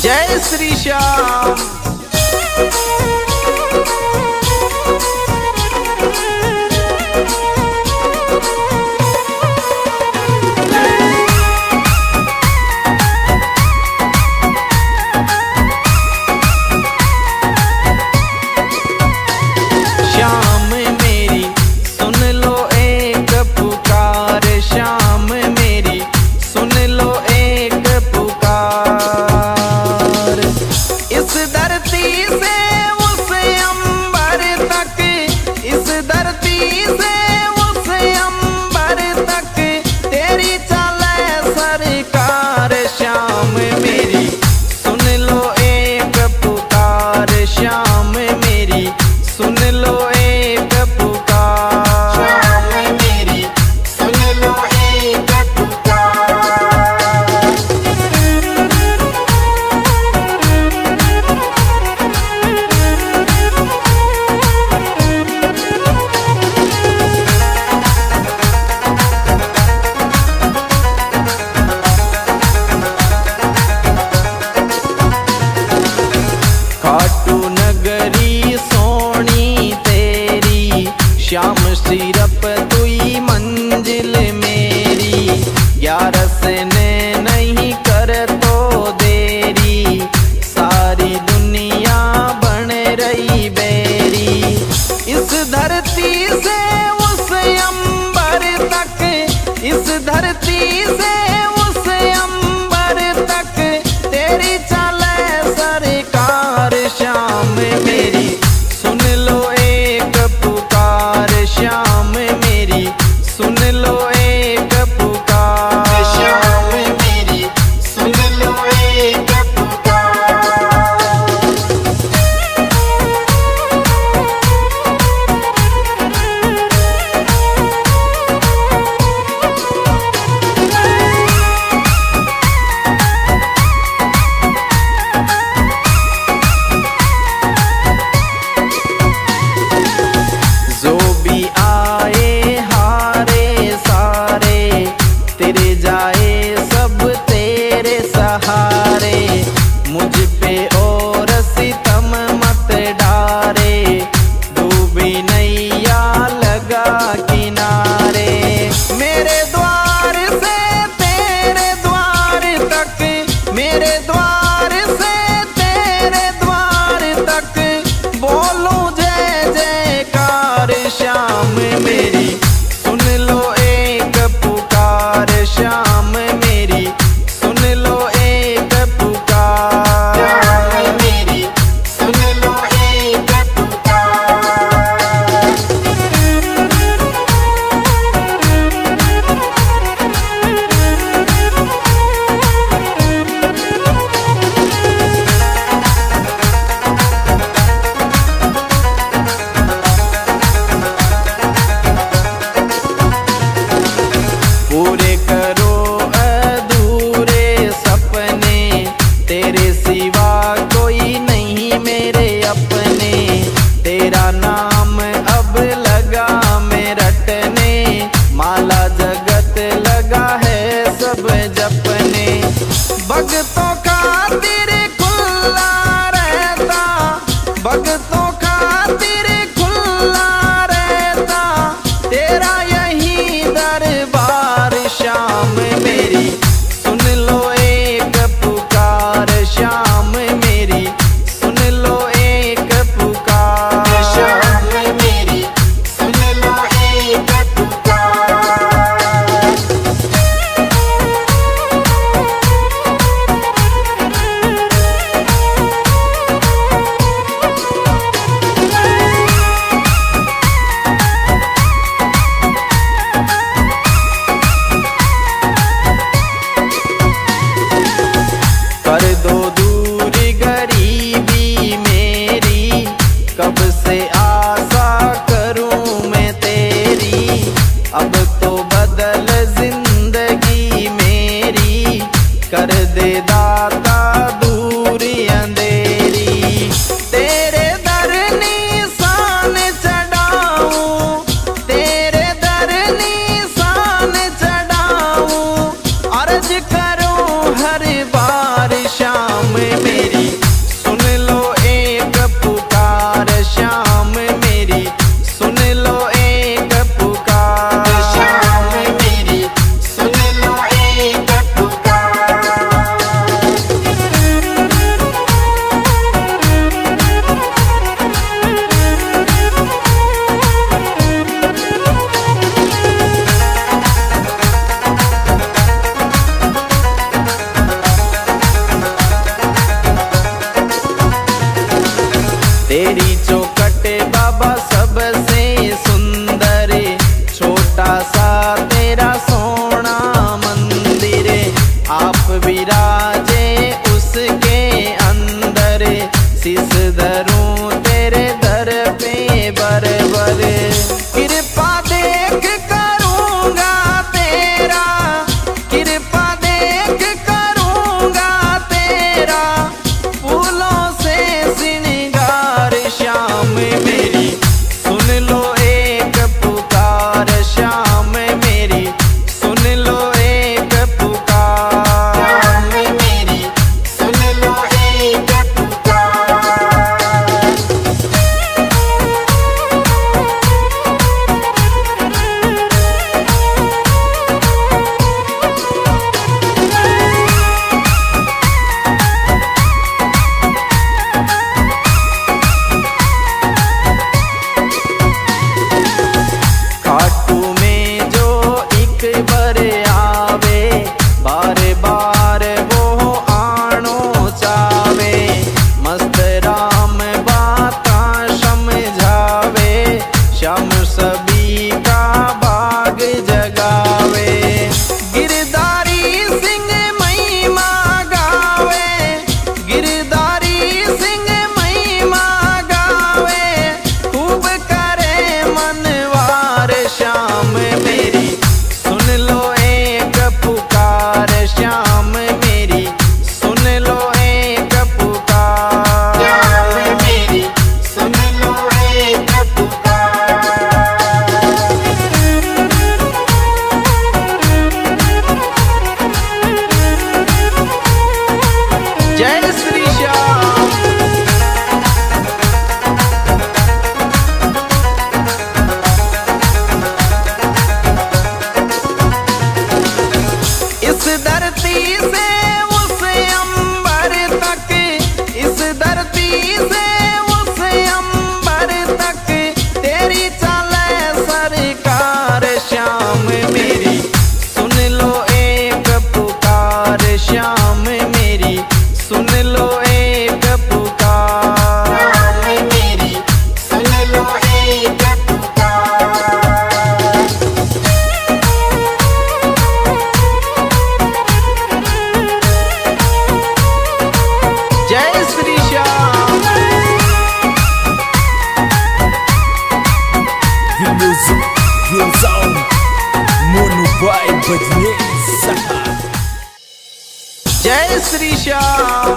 जय श्री श्याम। श्याम मेरी सुन लो एक पुकार, श्याम मेरी सुन लो एक पुकार। इस धरती से उस अंबर तक, इस धरती से उस अंबर तक तेरी चले सरकार। श्याम मेरी सुन लो एक पुकार, श्याम मेरी सुन लो एक पुकार। श्याम मेरी सुन लो एक पुकार। खाटू नगरी सोनी तेरी, श्याम सिरप तुई मंजिल मेरी। ग्यारस ने नहीं कर तो देरी, सारी दुनिया बन रही बेरी। इस धरती से उस अंबर तक, इस धरती से उस अंबर तक तेरी चले सरकार। श्याम मेरी सुन लो एक पुकार, श्याम मेरी सुन लो एक पुकार। श्याम मेरी सुन लो एक पुकार। जो भी आए हारे सारे, तेरे जाए सब तेरे सहारे। मुझ पे और सितम मत डारे, डूबी नैया लगा किनारे। मेरे द्वार से तेरे द्वार तक, मेरे द्वार से तेरे द्वार तक बोलूं जय जयकार। श्याम मेरी सुन लो एक पुकार, श्याम मेरी सुन लो एक पुकार। श्याम मेरी सुन लो एक पुकार। पूरे करो अधूरे सपने, तेरे सिवा कोई नहीं मेरे अपने। तेरा नाम अब लगा मैं रटने, माला जगत लगा है सब जपने। भक्तों का खातिर खुला रहता, भक्तों का खातिर खुला रहता तेरा यही दरबार। श्याम मेरी सुन लो एक पुकार, श्याम मेरी सुन लो एक पुकार। श्याम मेरी सुन लो एक पुकार। तेरी चौखट बाबा सबसे सुंदर, छोटा सा तेरा सोना मंदिर, आप विराजे उसके अंदर, शीस धरूं तेरे दर पे बर बर, कृपा देख करूंगा तेरा, कृपा देख करूंगा तेरा, फूलों से श्रृंगार श्याम मेरी सुन लो एक पुकार, श्याम मेरी सुन लो एक पुकार, श्याम मेरी सुन लो एक पुकार। खाटू में जो एक बार आवे, बार बार वो आनो चावे, मस्त राम बाता समझावे, श्याम सभी का भाग जगावे, गिरधारी सिंह महिमा गावे, गिरधारी सिंह महिमा गावे, खूब करे मनवार, श्याम मेरी सुन लो एक पुकार, श्याम मेरी सुन लो एक पुकार, श्याम मेरी सुन लो एक पुकार। जय श्री श्याम। इस धरती से उस अंबर तक, इस धरती से उस अंबर तक, तेरी चले सरकार, श्याम मेरी सुन लो एक पुकार, श्याम मेरी सुन लो एक पुकार, श्याम मेरी सुन लो एक पुकार। जय Shri Shyam. The music goes on. Mono by Badnesa. जय श्री श्याम।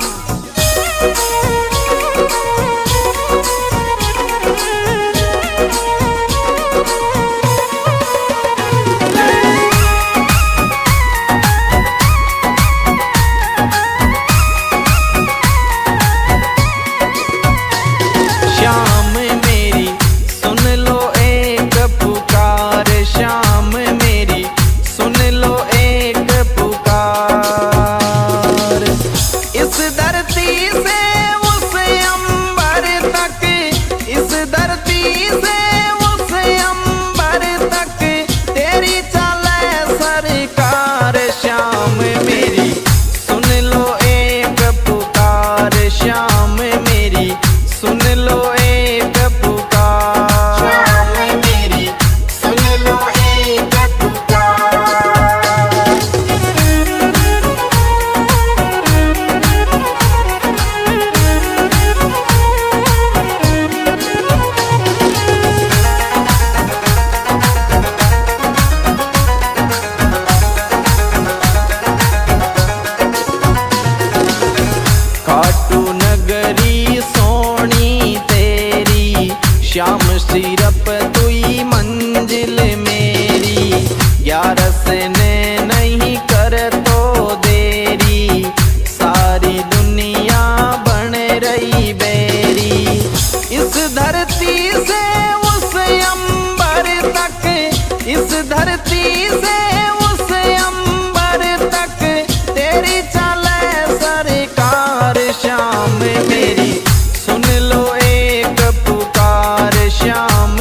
श्याम मेरी सुन लो एक पुकार, श्याम मेरी सुन लो एक पुकार, इस धरती से उस अंबर तक, इस धरती से उस अंबर तक, तेरी चले सरकार, श्याम मेरी सुन लो एक पुकार, श्याम मेरी सुन लो एक पुकार, श्याम मेरी सुन लो एक पुकार। खाटू नगरी सोनी तेरी, श्याम सिरप तुई मंजिल मेरी, ग्यारस ने नहीं कर तो देरी, सारी दुनिया बन रही बेरी, इस धरती से उस अंबर तक, इस धरती से उस अंबर तक, तेरी चले सरकार, श्याम मेरी सुन लो एक पुकार, श्याम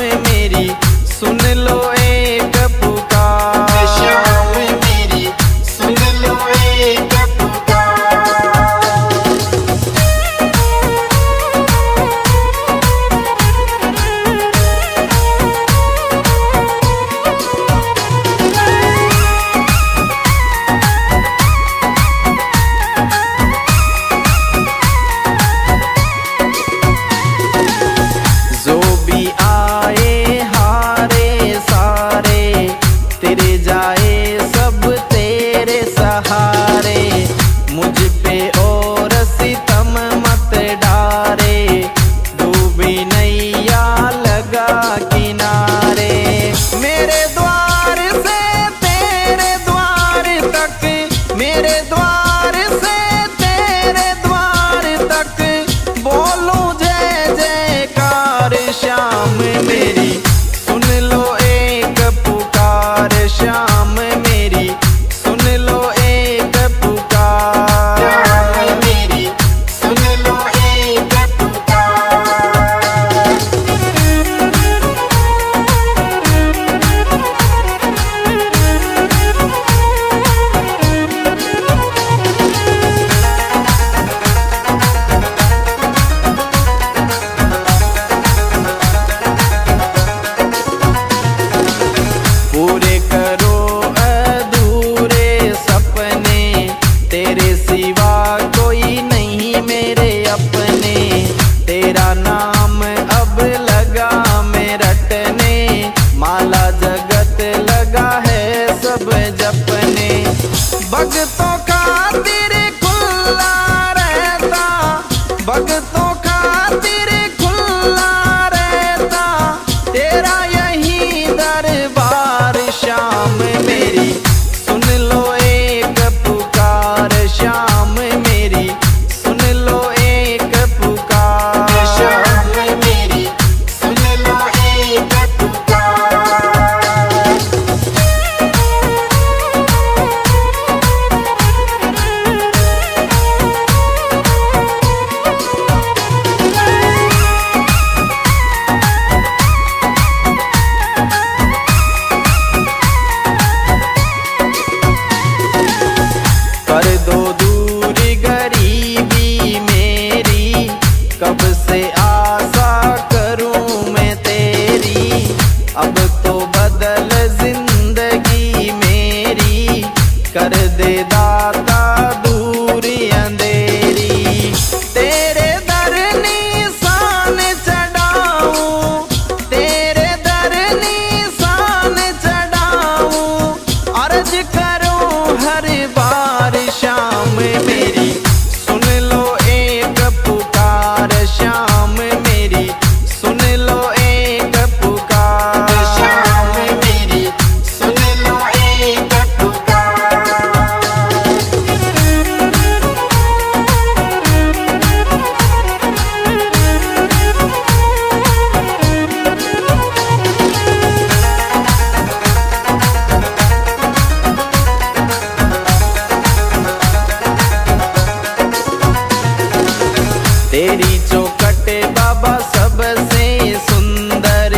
तेरी चौखट बाबा सबसे सुंदर,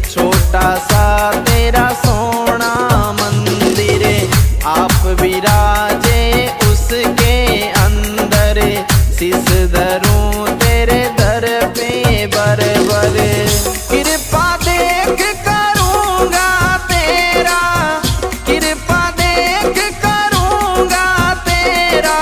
छोटा सा तेरा सोना मंदिर, आप विराजे उसके अंदर, शीस धरूं तेरे दर पे बर बर, कृपा देख करूंगा तेरा, कृपा देख करूंगा तेरा,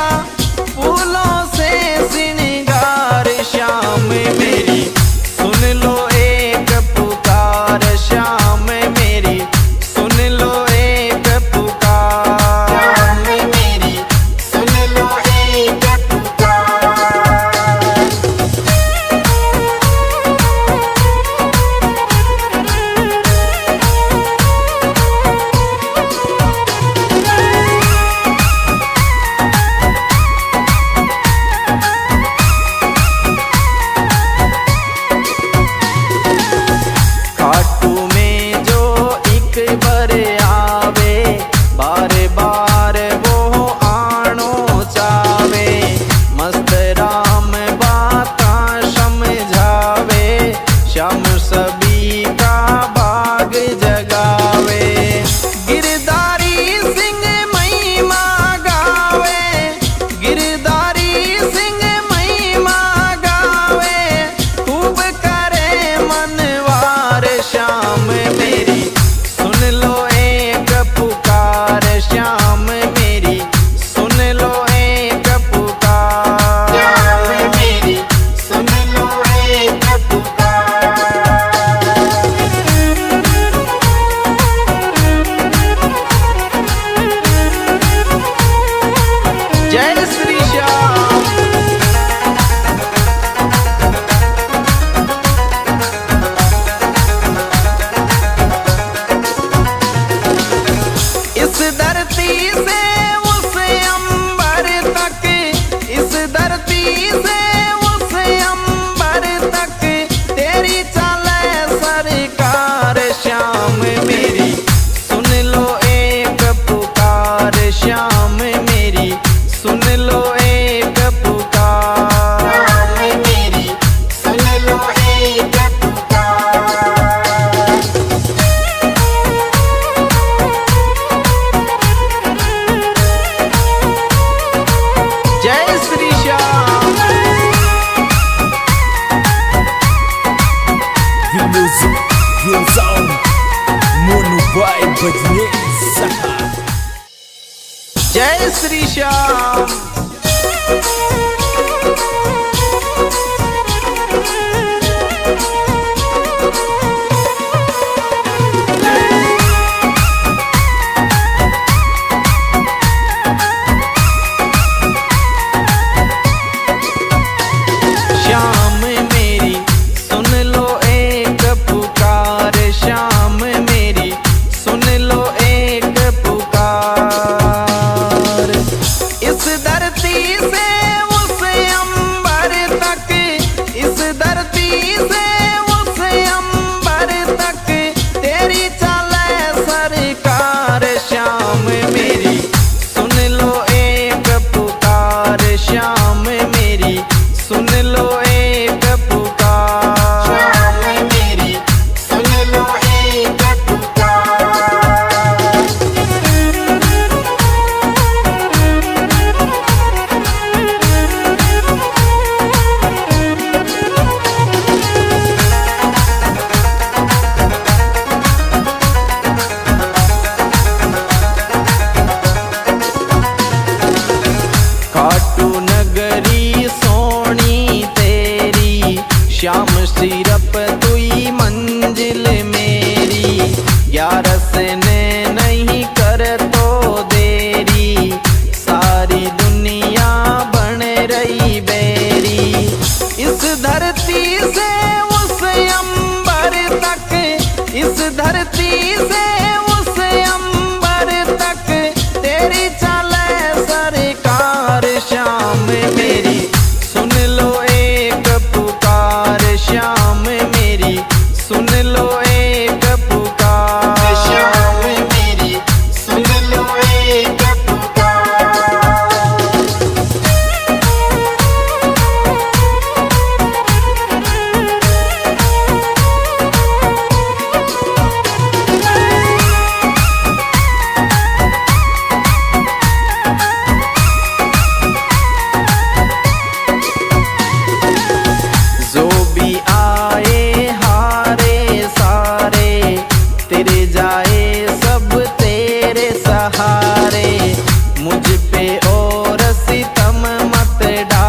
फूलों से श्रृंगार श्याम मेरी सुन लो एक पुकार, श्याम मेरी सुन लो एक पुकार, श्याम मेरी सुन लो एक पुकार। खाटू में जो एक बार आवे, बार बार वो आनो चावे, मस्त राम बाता समझावे, श्याम सभी का भाग जगावे, गिरधारी सिंह महिमा गावे, गिरधारी सिंह महिमा गावे, खूब करे मनवार, श्याम मेरी सुन लो एक पुकार, श्याम मेरी सुन लो एक पुकार, श्याम मेरी सुन लो एक पुकार। जय श्री श्याम। इस धरती से उस अंबर तक, इस धरती से उस अंबर तक, तेरी चले सरकार, श्याम मेरी सुन लो एक पुकार, श्याम मेरी सुन लो एक पुकार, श्याम मेरी सुन लो एक पुकार। जय Shri Shyam. The music goes on. Mono vibe बजने सहा। जय श्री श्याम। श्याम मेरी सुन लो एक पुकार, श्याम मेरी सुन लो एक पुकार, इस दर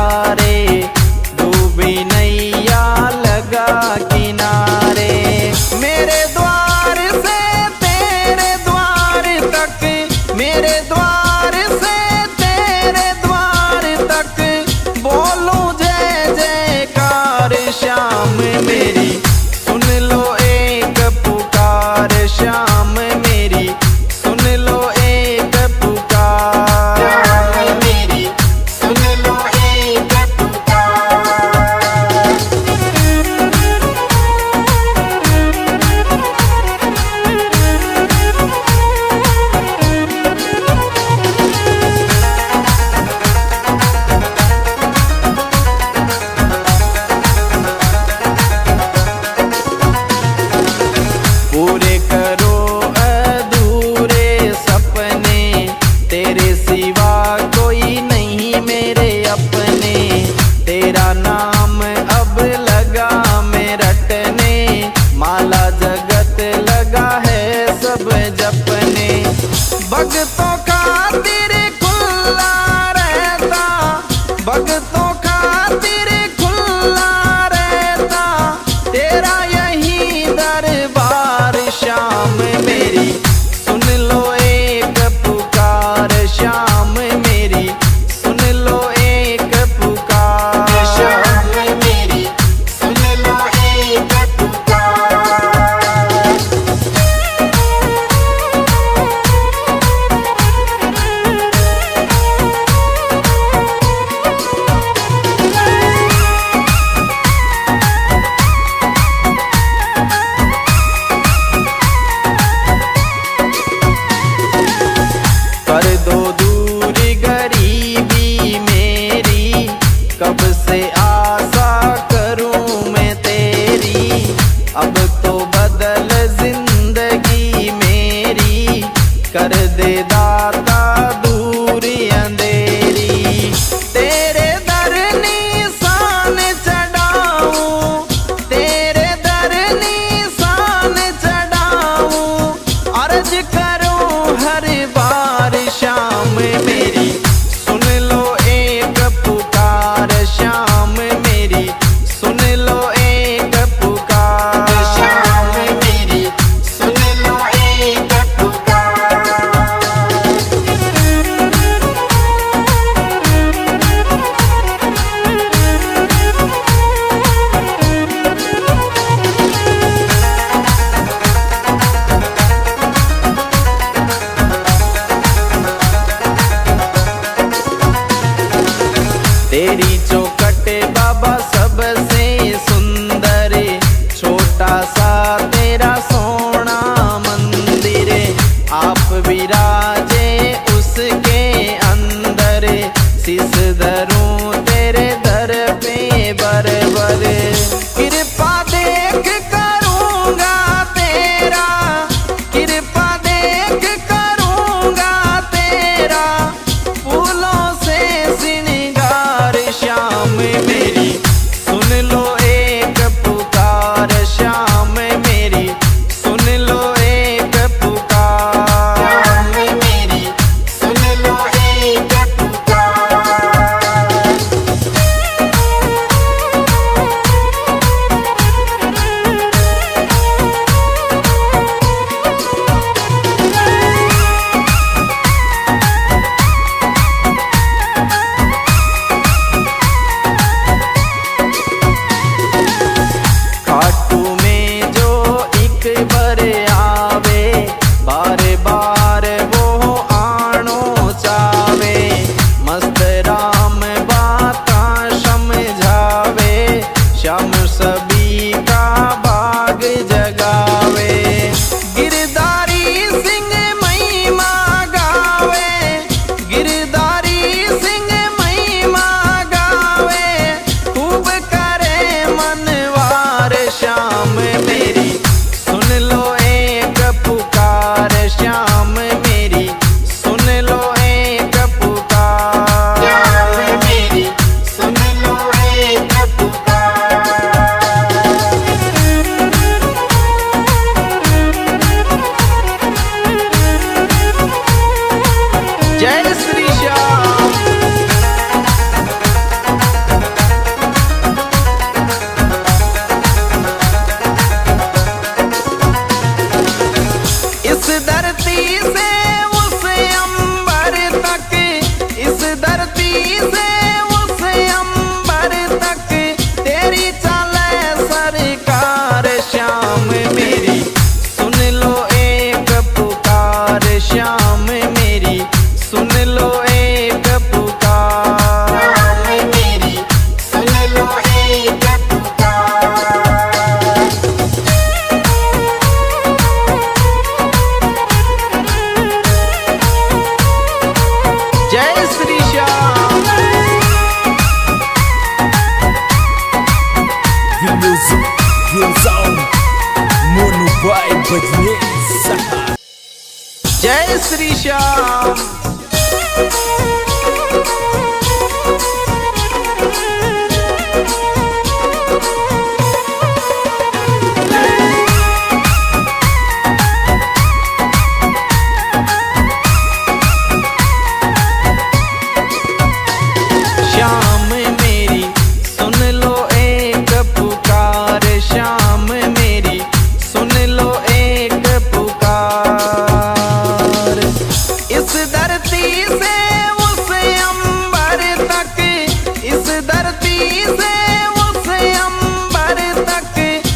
सहारे, डूबी नैया लगा किनारे। मेरे द्वार से तेरे द्वार तक, मेरे द्वार से तेरे द्वार तक, बोलूं जय जयकार श्याम मेरी सुन लो एक पुकार, श्याम मेरी सुन लो एक पुकार। श्याम मेरी सुन लो एक पुकार। पूरे करो अधूरे सपने, तेरे सिवा कोई नहीं मेरे अपने। तेरा नाम अब लगा मैं रटने, माला जगत लगा है सब जपने। भक्तों खातिर खुला रहता, भक्तों खातिर खुला रहता, तेरा यही दरबार श्याम मेरी सुन लो एक पुकार, श्याम मेरी सुन लो एक पुकार। श्याम मेरी सुन लो एक पुकार। कर दो दूर गरीबी मेरी, कब से आशा करूं मैं तेरी। अब तो बदल जिंदगी मेरी, कर दे दाता दूर अंधेरी। तेरे दर निशान चढ़ाऊं, तेरे दर निशान चढ़ाऊं, अर्ज करूं हर बार श्याम मेरी सुन लो एक पुकार, श्याम मेरी सुन लो एक पुकार। श्याम मेरी सुन लो एक पुकार। तेरी चौखट बाबा सबसे सुंदर, छोटा सा तेरा सोना मंदिर। आप विराजे उसके अंदर, शीस धरूं तेरे दर पे बरबर। कृपा देख करूंगा तेरा, कृपा देख करूंगा तेरा, फूलों से श्रृंगार श्याम मेरी सुन लो एक पुकार, श्याम मेरी सुन लो एक पुकार। श्याम मेरी सुन लो एक पुकार। बजने। जय श्री श्याम। श्याम मेरी सुन लो एक पुकार, श्याम मेरी सुन लो एक पुकार। इस धरती से उस अंबर तक, इस धरती से उस अंबर तक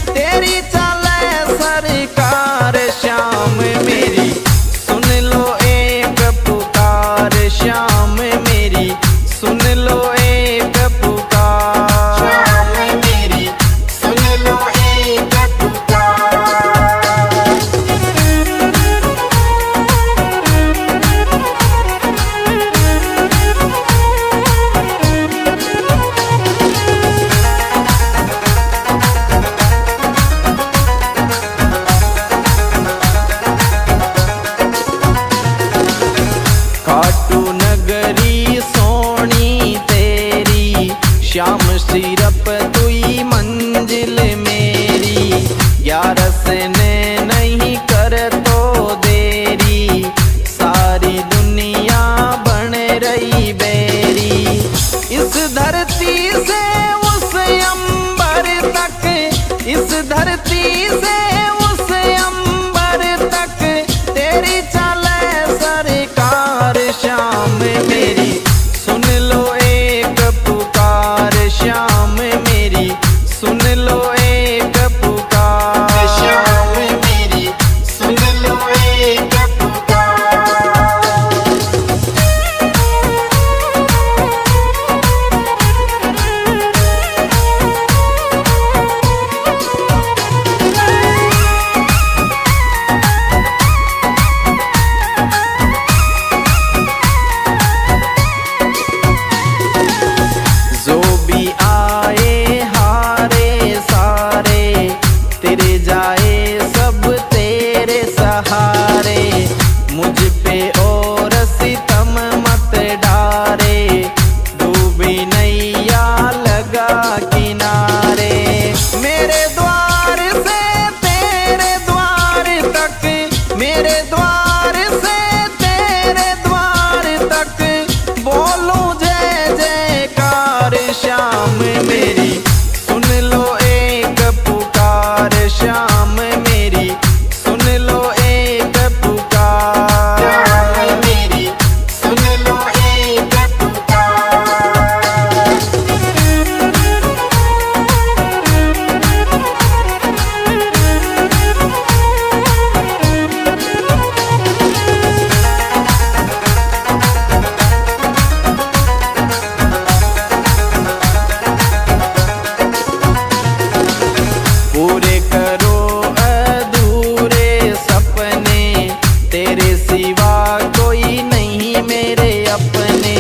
तेरी चले सरकार। श्याम मेरी सुन लो एक पुकार, श्याम मेरी सुन लो एक पुकार। श्याम मेरी सुन लो एक पुकार। खाटू नगरी सोनी तेरी, श्याम सिरप तुई मंजिल मेरी। ग्यारस ने नहीं कर तो देरी, सारी दुनिया बन रही बेरी। इस धरती से उस अंबर तक, इस धरती से उस अंबर तक तेरी चले सरकार। श्याम मेरी सुन लो एक पुकार, श्याम मेरी सुन लो एक पुकार। श्याम मेरी सुन लो एक पुकार। जो भी आए हारे सारे, तेरे जाए सब तेरे सहारे। मुझ पे और सितम मत डारे, डूबी नैया लगा किनारे। मेरे द्वार से तेरे द्वार तक, मेरे द्वार से तेरे द्वार तक बोलूं जय जयकार। श्याम मेरी सुन लो एक पुकार, श्याम मेरी सुन लो एक पुकार। श्याम मेरी सुन लो एक पुकार। पूरे करो अधूरे सपने, तेरे सिवा कोई नहीं मेरे अपने।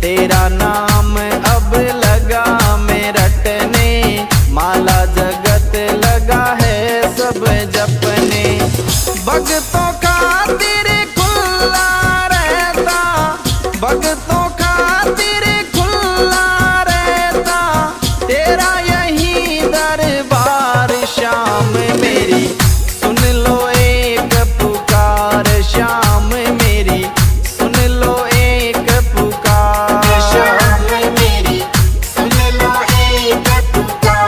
तेरा नाम अब लगा मैं रटने, माला जगत लगा है सब जपने। भक्तों खातिर खुला रहता, भक्तों खातिर खुला रहता तेरा यही दरबार। श्याम मेरी सुन लो एक पुकार, श्याम मेरी सुन लो एक पुकार। श्याम मेरी सुन लो एक पुकार।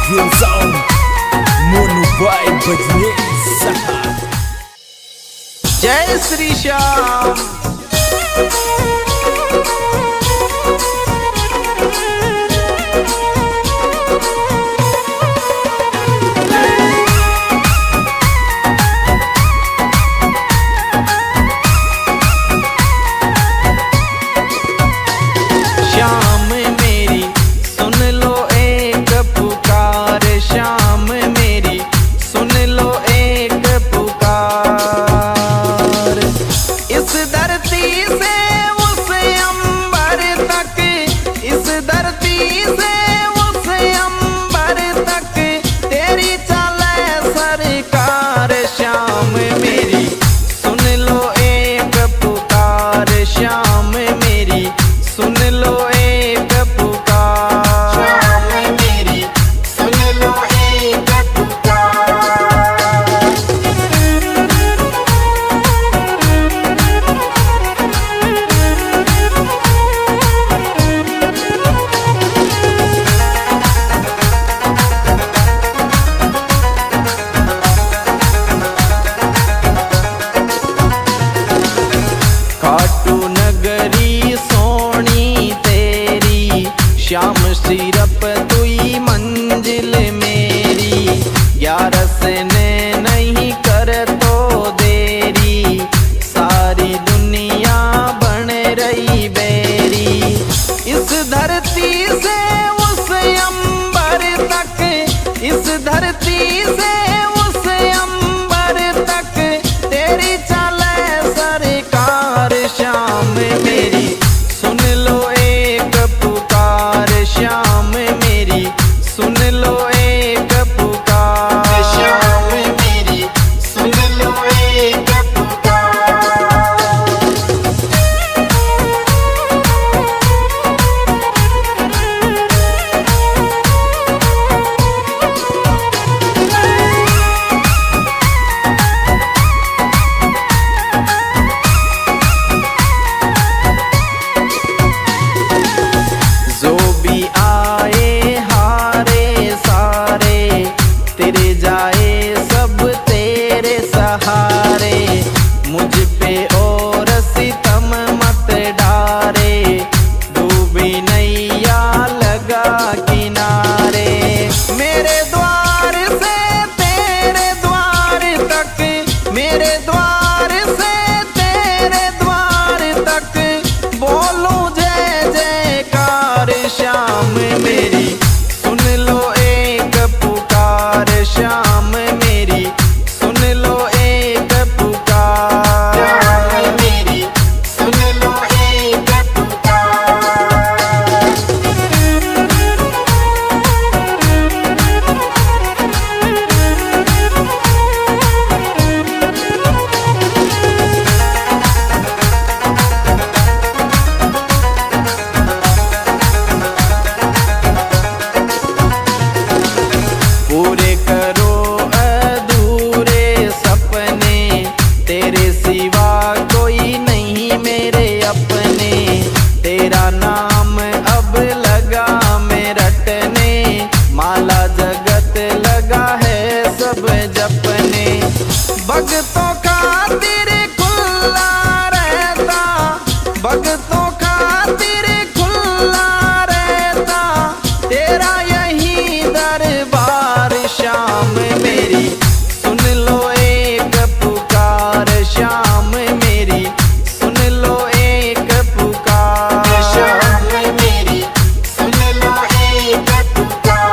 Real sound Monu by Bajne जय श्री श्याम। श्याम मेरी सुन लो एक पुकार, श्याम मेरी सुन लो एक पुकार। इस धरती से उस अंबर तक, इस धरती से उस अंबर तक तेरी चले सरकार। श्याम मेरी सुन लो एक पुकार, श्याम मेरी सुन लो एक पुकार। श्याम मेरी सुन लो एक पुकार। खाटू नगरी सोनी तेरी, श्याम सिरप तुई मंजिल मेरी। ग्यारस ने नहीं कर तो देरी, सारी दुनिया बन रही बेरी। इस धरती से उस अंबर तक, इस धरती से उस अंबर तक तेरी चले सरकार। श्याम मेरी सुन लो एक पुकार, श्याम मेरी सुन लो एक पुकार। श्याम मेरी सुन लो एक पुकार। जो भी आए हारे सारे, तेरे जाए सब तेरे सहारे। मुझ पे और सितम मत डारे, डूबी नैया लगा किनारे। मेरे द्वार से तेरे द्वार तक, मेरे द्वार से तेरे द्वार तक बोलूं जय जयकार। श्याम मेरी सुन लो एक पुकार, श्याम मेरी सुन लो एक पुकार। श्याम मेरी सुन लो एक पुकार। पूरे करो अधूरे सपने, तेरे सिवा कोई नहीं मेरे अपने। तेरा नाम अब लगा मैं रटने, माला जगत लगा है सब जपने। भक्तों खातिर खुला रहता, भक्तों खातिर खुला रहता तेरा यही दरबार। श्याम मेरी सुन लो एक पुकार, श्याम मेरी सुन लो एक पुकार। श्याम मेरी सुन लो एक पुकार।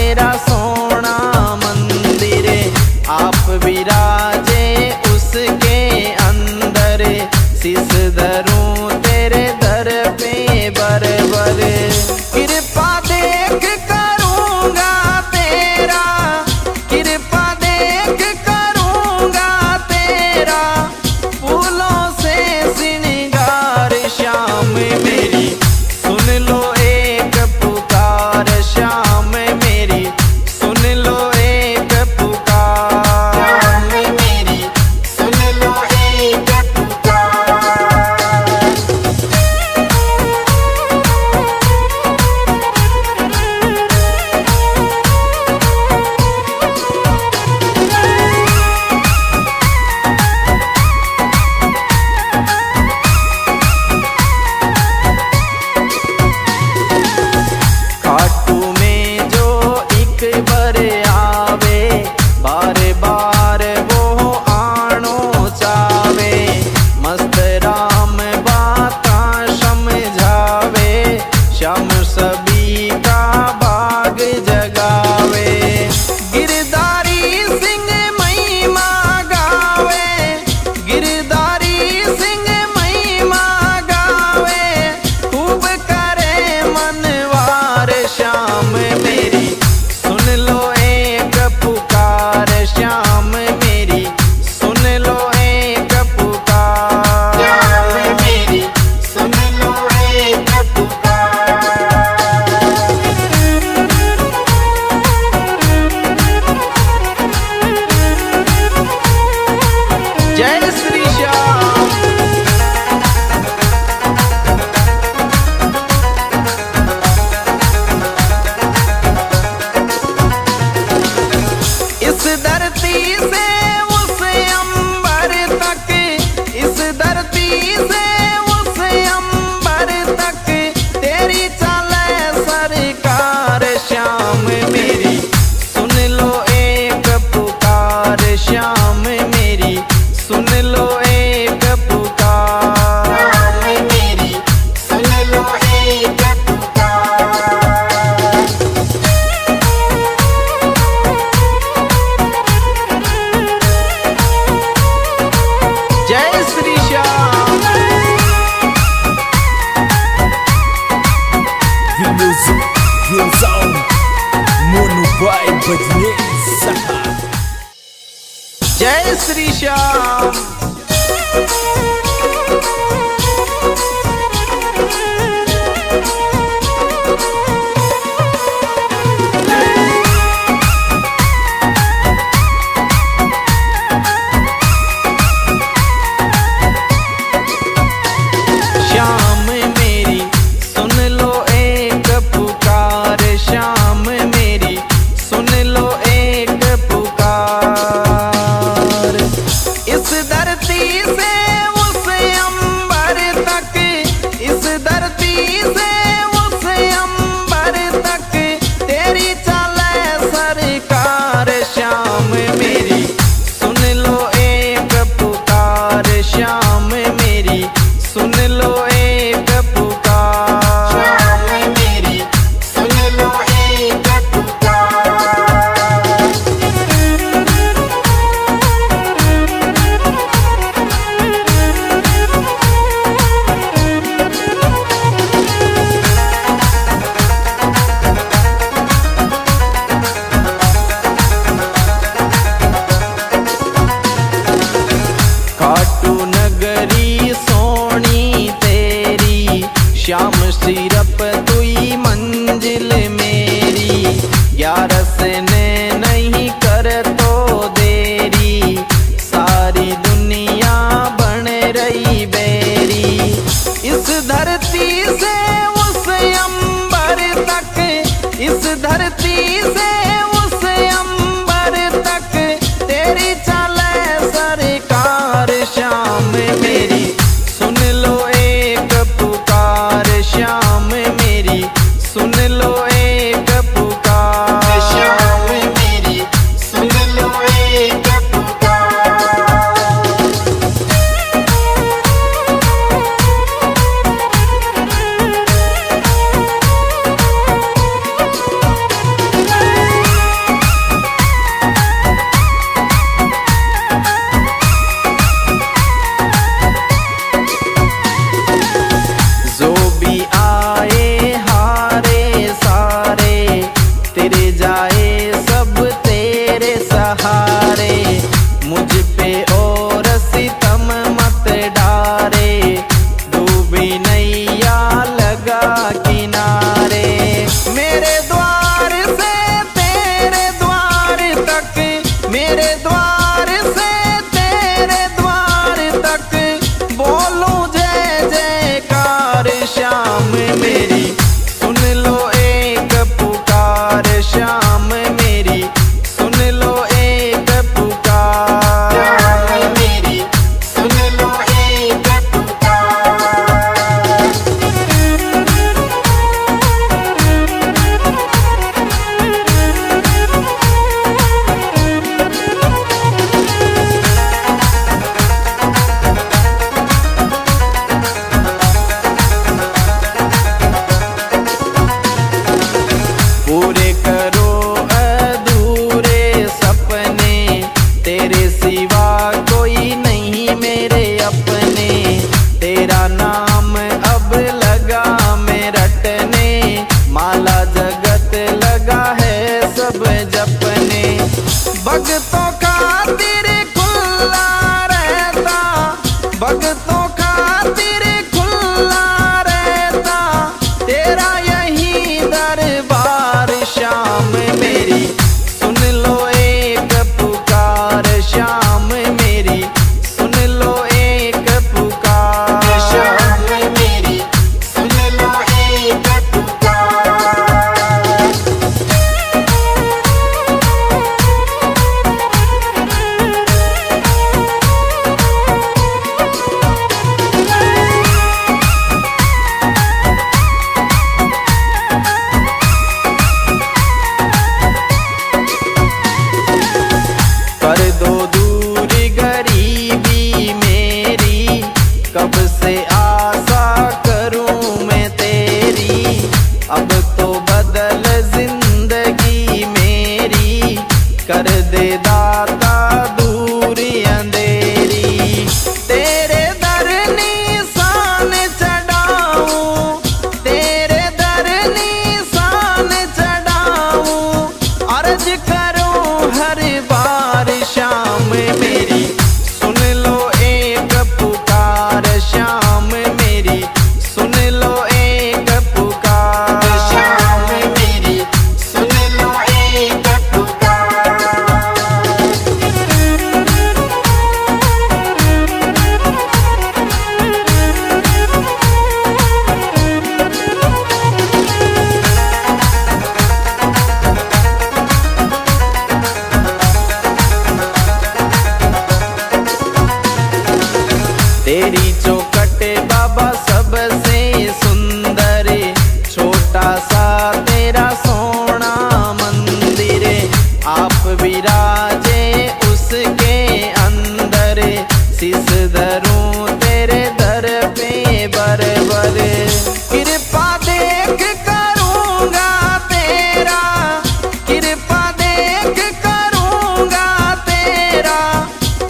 तेरा सोना मंदिर, आप विराजे उसके अंदर। शीस धरूं तेरे दर पे बर-बर, कृपा देख करूंगा तेरा, कृपा देख करूंगा तेरा, फूलों से श्रृंगार। श्याम मेरी सुन लो एक पुकार, श्याम मेरी सुन लो एक पुकार। श्याम मेरी सुन लो एक पुकार। खाटू में जो एक बार आवे, बार बार वो आनो चावे। मस्त राम बाता समझावे, श्याम सभी का भाग जगावे। गिरधारी सिंह महिमा गावे, गिरधारी सिंह महिमा गावे, खूब करे मनवार। श्याम मेरी सुन लो एक पुकार, श्याम मेरी सुन लो एक पुकार। श्याम मेरी सुन लो एक पुकार। जय श्री श्याम। इस धरती से उस अंबर तक, इस धरती से उस अंबर तक, तेरी चले सरकार। श्याम मेरी सुन लो एक पुकार, श्याम मेरी सुन लो एक पुकार। श्याम मेरी सुन लो एक पुकार। जय Shri Shyam. The music goes on. Mono Boy Badnesa. जय श्री श्याम। श्याम मेरी सुन लो एक पुकार, श्याम मेरी सुन लो एक पुकार। इस धरती से उस अंबर तक, इस धरती से उस अंबर तक, तेरी चले सरकार। श्याम मेरी सुन लो एक पुकार, श्याम मेरी सुन लो एक पुकार। श्याम मेरी सुन लो एक पुकार। खाटू नगरी सोनी तेरी, श्याम सिरप तुई मंजिल मेरी। 11 ने नहीं कर तो देरी, सारी दुनिया बन रही बेरी। इस धरती से उस अंबर तक, इस धरती से उस अंबर तक, तेरी चले सरकार। श्याम मेरी सुन लो एक पुकार, श्याम मेरी सुन लो एक पुकार। श्याम मेरी सपने भगतों खातिर खुला रहता, भगतों खातिर खुला रहता तेरा यही दरबार। शाम मेरी सुन लो एक पुकार, शाम मेरी सुन लो एक पुकार। शाम मेरी सुन लो एक पुकार। कर दो दूर गरीबी मेरी, कब से आशा करूं मैं तेरी। अब तो बदल जिंदगी मेरी, कर दे दाता दूर अंधेरी। तेरे दर निशान चढ़ाऊं, तेरे दर निशान चढ़ाऊं, अर्ज करूं हर बार। शाम मेरी सुन लो एक पुकार, शाम मेरी सुन लो एक पुकार। शाम मेरी सुन लो एक पुकार। तेरी चौखट बाबा सबसे सुंदर, छोटा सा तेरा सोना मंदिर। आप विराजे उसके अंदर, शीस धरूं तेरे दर पे बरबर। कृपा देख करूंगा तेरा, कृपा देख करूंगा तेरा,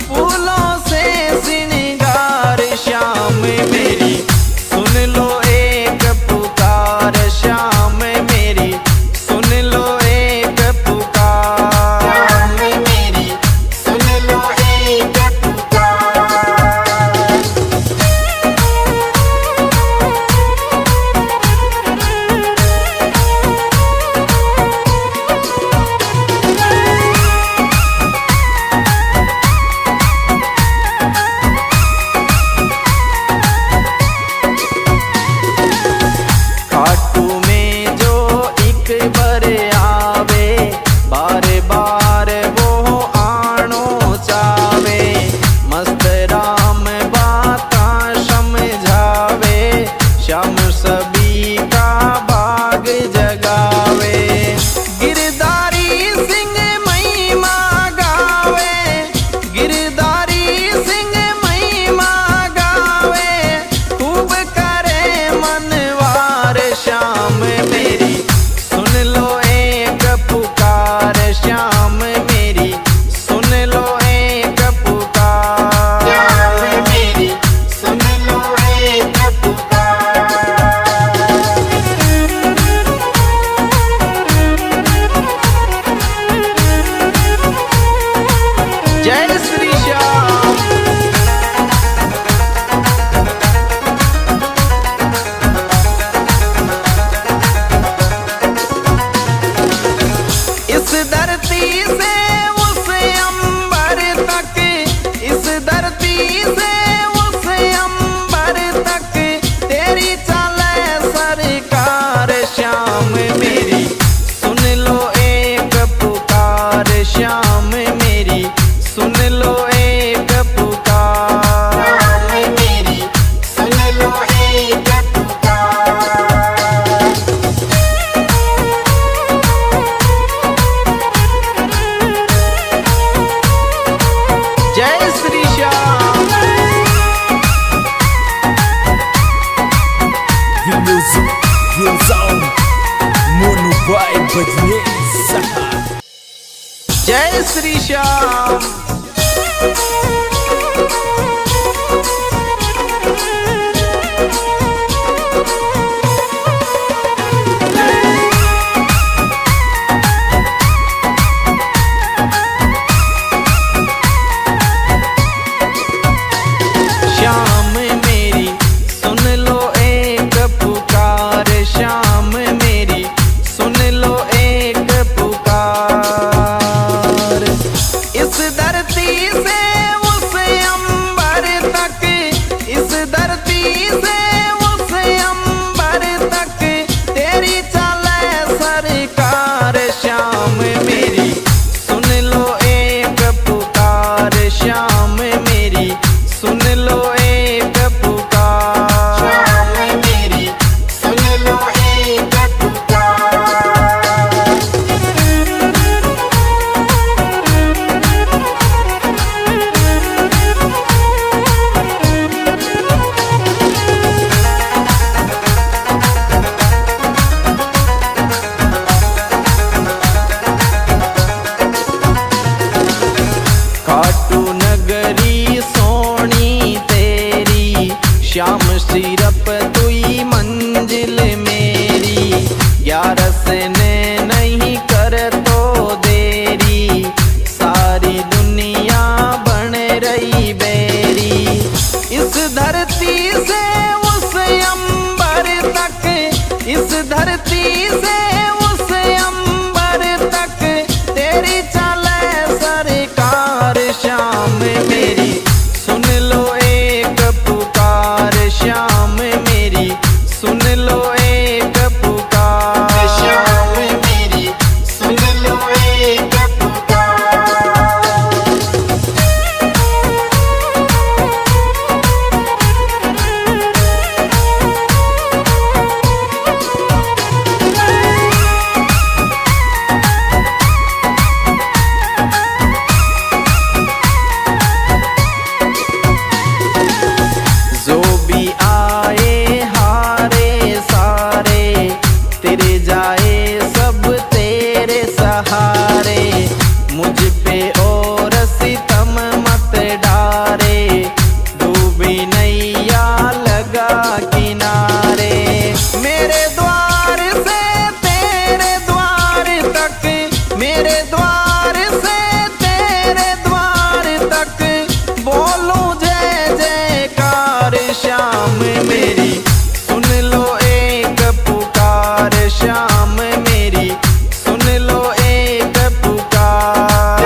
फूलों से श्रृंगार। शाम मेरी सुन लो एक पुकार, शाम मेरी सुन लो एक पुकार। शाम मेरी सुन लो एक पुकार। खाटू में जो एक बार आवे, बार बार वो आनो चावे। मस्त राम बाता समझावे, श्याम सभी का भाग जगावे। गिरधारी सिंह महिमा गावे, गिरधारी सिंह महिमा गावे, खूब करे मनवार। शाम मेरी सुन लो एक पुकार, शाम मेरी सुन लो एक पुकार। शाम मेरी सुन लो एक पुकार। जय श्री श्याम। इस धरती से उस अंबर तक, इस धरती से उस अंबर तक तेरी चले सरकार। शाम मेरी सुन लो एक पुकार, शाम मेरी सुन लो एक पुकार। शाम मेरी सुन लो एक पुकार। जय Shri Shyam. The music goes on. Mono by Badnesa. जय श्री श्याम। पुकारे, मुझ पे और सितम मत डारे, डूबी नैया लगा किनारे। मेरे द्वार से तेरे द्वार तक, मेरे द्वार से तेरे द्वार तक, बोलूं जय जयकार श्याम मेरी, सुन लो एक पुकार श्याम मेरी, सुन लो एक पुकार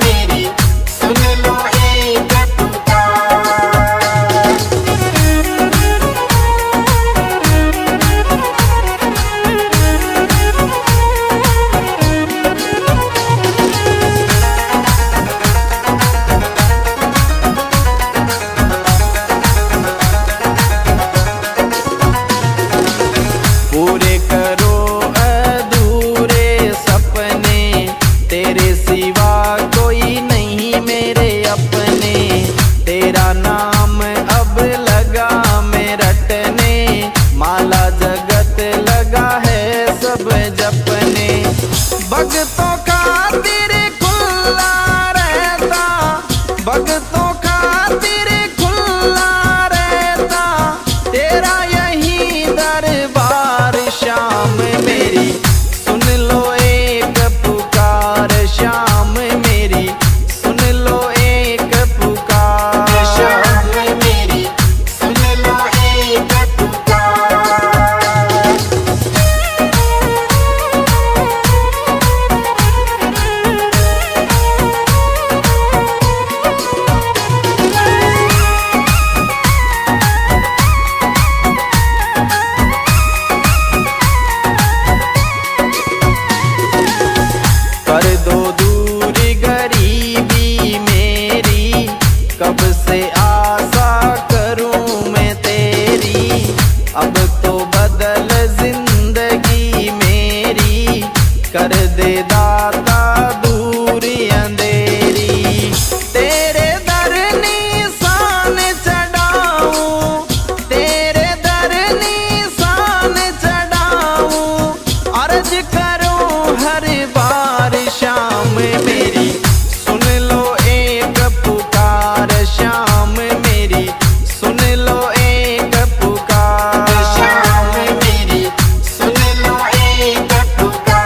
मेरी सुन लो एक पुकार। पूरे करो अधूरे सपने, तेरे सिवा कोई नहीं मेरे अपने, तेरा नाम अब लगा मैं रटने, माला जगत लगा है सब जपने। भक्तों खातिर खुला रहता, भक्तों खातिर खुला रहता, तेरा यही दरबार श्याम मेरी, सुन लो एक पुकार श्याम मेरी, सुन लो एक पुकार। श्याम मेरी सुन लो एक पुकार। कर दो दूरी गरीबी मेरी, कब से आशा करूं मैं तेरी, अब तो बदल जिंदगी मेरी, कर दे दाता दूरी अंधेरी। तेरे दर निशान चढ़ाऊं, तेरे दर निशान चढ़ाऊं, अर्ज करूं हर बार श्याम मेरी, सुन लो एक पुकार श्याम मेरी, सुन लो एक पुकार। श्याम मेरी सुन लो एक पुकार।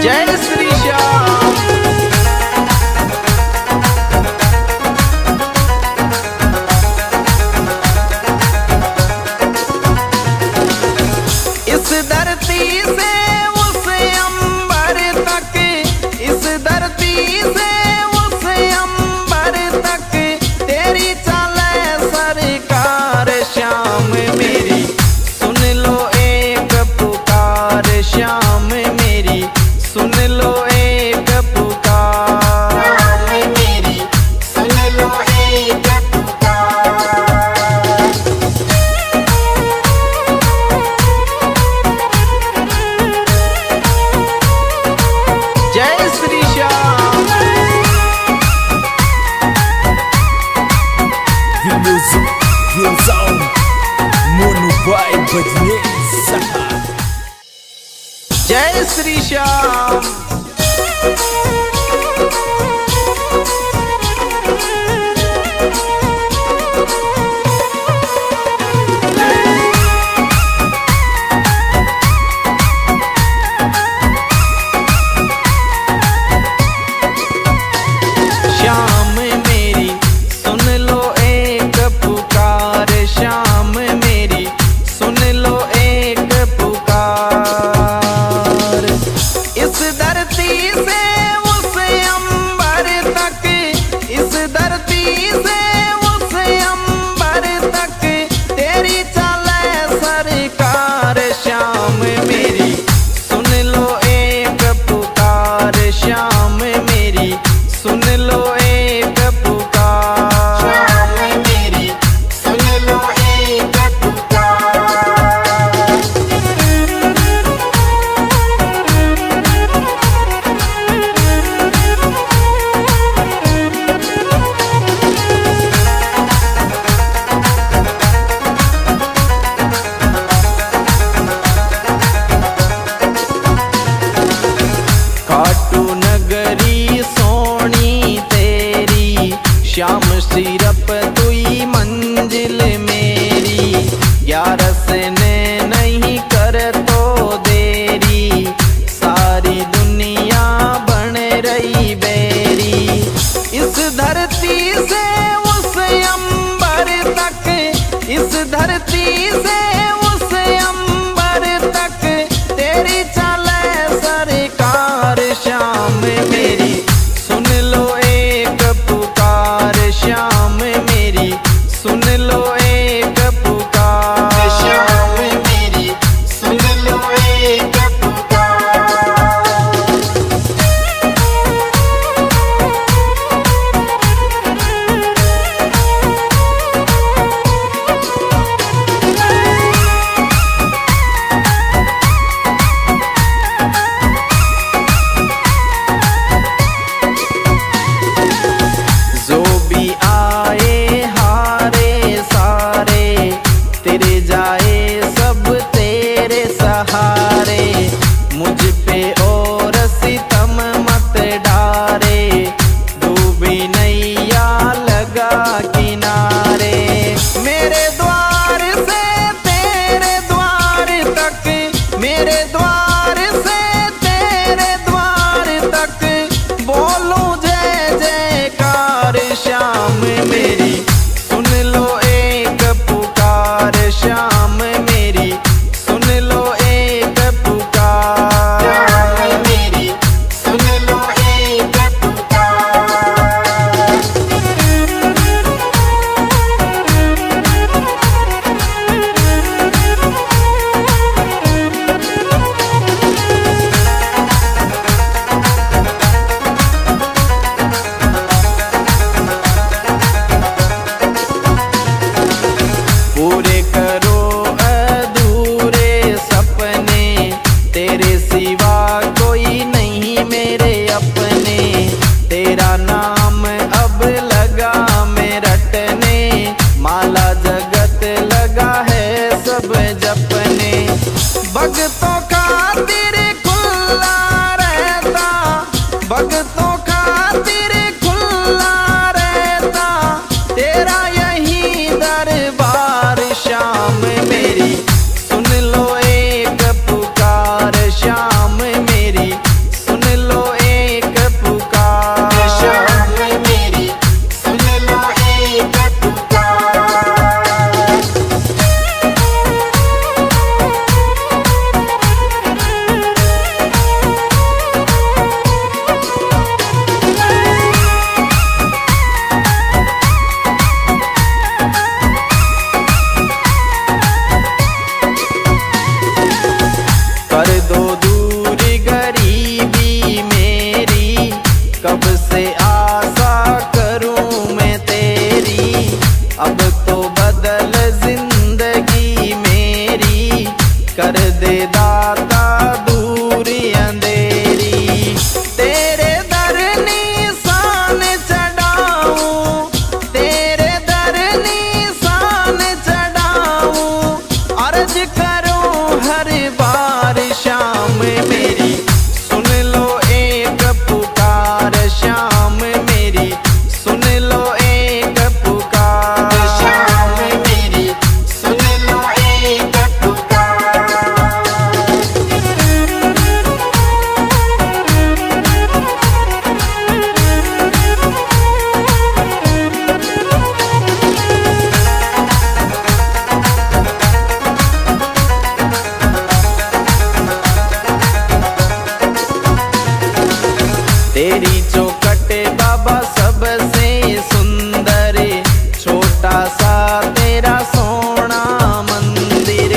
जय श्री श्याम। इस धरती से उस अंबर तक, इस धरती से उस अंबर तक तेरी चले सरकार श्याम मेरी, सुन लो एक पुकार श्याम मेरी, सुन लो एक पुकार मेरी सुन लो एक पुकार। जय Shri Shyam. The music goes on. Mono by Bajnesa. जय श्री श्याम। श्याम मेरी सुन लो एक पुकार श्याम मेरी, सुन लो एक पुकार। इस धरती से उस अंबर तक, इस धरती से उस अंबर तक तेरी चले सरकार श्याम मेरी, सुन लो एक पुकार श्याम मेरी, सुन लो एक पुकार मेरी सुन लो एक पुकार। खाटू नगरी सोनी तेरी, श्याम सिरप तुई मंजिल मेरी, ग्यारस ने नहीं कर तो देरी, सारी दुनिया बन रही बेरी। इस धरती से उस अंबर तक, इस धरती से उस अंबर तक तेरी चले सरकार श्याम मेरी, सुन लो एक पुकार श्याम मेरी, तेरी चौखट बाबा सबसे सुंदर, छोटा सा तेरा सोना मंदिर,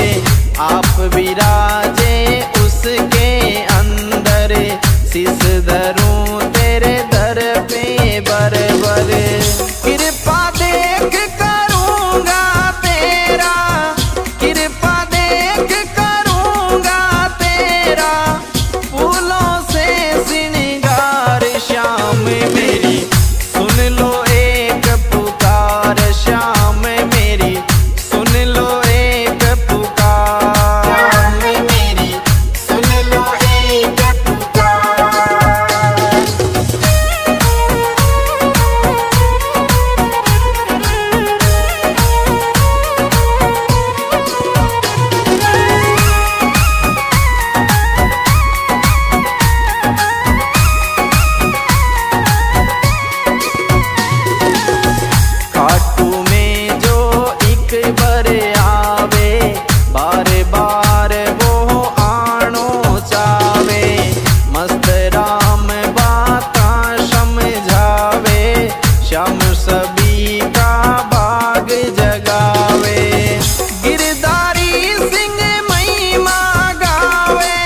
आप विराजे उसके अंदर, शीश धरूं तेरे दर पे बर बर, कृपा देख करूंगा तेरा, कृपा देख करूंगा तेरा, फूलों से श्रृंगार श्याम मेरी सुन लो एक पुकार, श्याम मेरी सुन लो एक पुकार, श्याम मेरी सुन लो एक पुकार। खाटू में जो एक बार आवे, बार बार वो आनो चावे, मस्त राम बाता समझावे, श्याम सभी का भाग जगावे, गिरधारी सिंह महिमा गावे,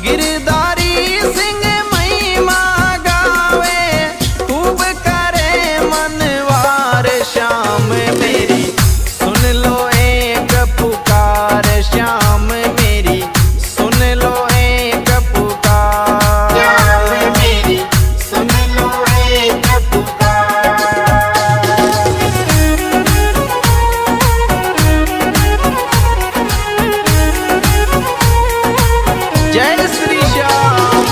गिरधारी सिंह महिमा गावे, खूब करे मनवार, श्याम मेरी सुन लो एक पुकार, श्याम मेरी सुन लो एक पुकार, श्याम मेरी सुन लो एक पुकार। जय श्री श्याम।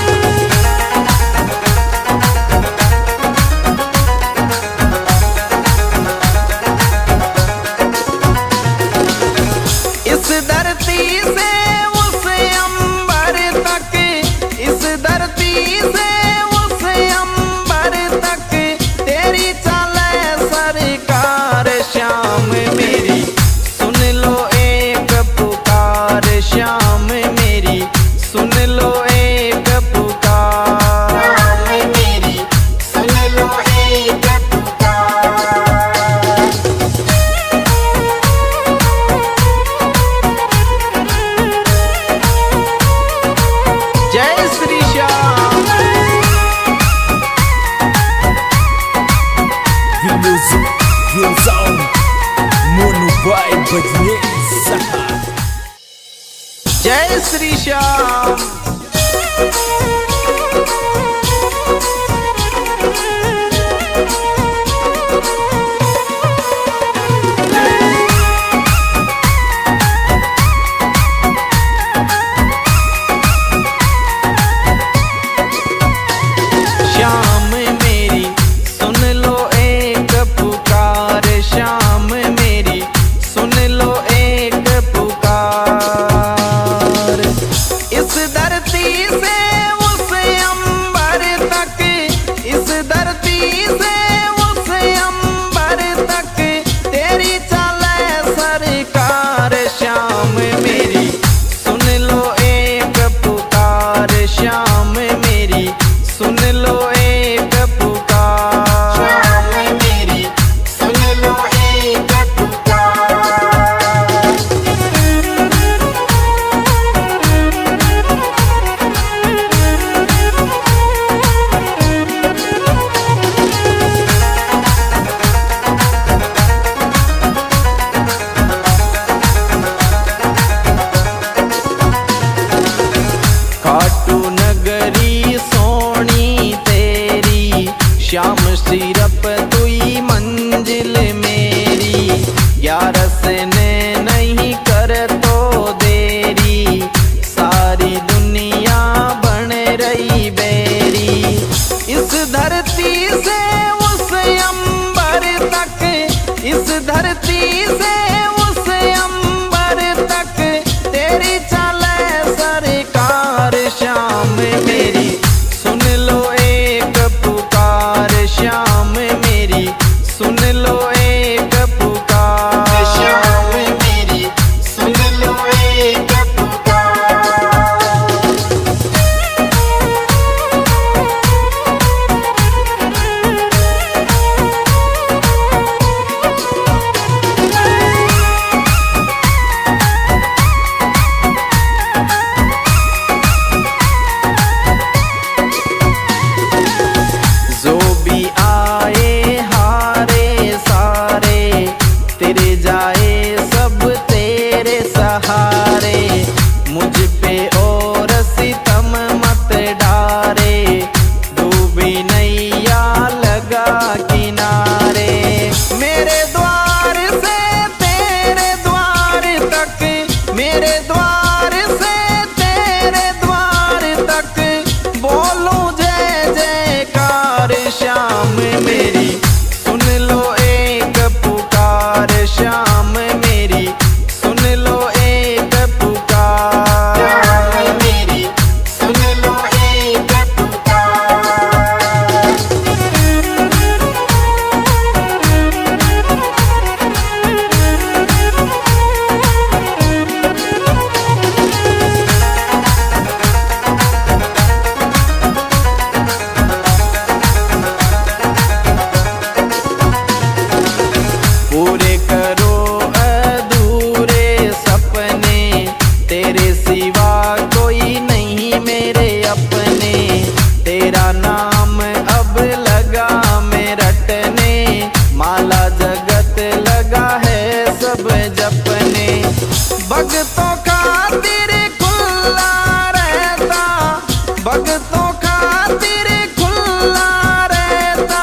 इस धरती से उस अंबर तक, इस धरती से उस अंबर तक, तेरी चले सरकार, श्याम मेरी सुन लो एक पुकार, श्याम मेरी सुन लो एक पुकार, श्याम मेरी सुन लो एक पुकार। जय Shri Shyam. The music goes on. Mono by Bajne. जय श्री श्याम। श्याम मेरी सुन लो एक पुकार, श्याम मेरी सुन लो एक पुकार, इस धरती से उस अंबर तक, इस धरती से उस अंबर तक, तेरी चले सरकार, श्याम मेरी सुन लो एक पुकार, श्याम मेरी सुन लो एक पुकार, श्याम मेरी सुन लो एक पुकार। खाटू नगरी सोनी तेरी, श्याम सिरप तुई मंजिल मेरी, ग्यारस ने नहीं कर तो देरी, सारी दुनिया बन रही बेरी, इस धरती से उस अंबर तक, इस धरती से उस अंबर तक, तेरी चले सरकार, श्याम मेरी सुन लो एक पुकार, श्याम मेरी सुन लो एक पुकार, श्याम मेरी सुन लो एक पुकार। तारे, डूबी नैया लगा किनारे। मेरे द्वार से तेरे द्वार तक, मेरे द्वार से तेरे द्वार तक, बोलूं जय जयकार श्याम मेरी, सुन लो एक पुकार श्याम मेरी, सुन लो एक पुकार मेरी, सुन लो एक पुकार। पूरे करो अधूरे सपने, तेरे सिवा कोई नहीं मेरे अपने। तेरा नाम अब लगा मैं रटने, माला जगत लगा है सब जपने। भगतों खातिर खुला रहता, भगतों खातिर खुला रहता,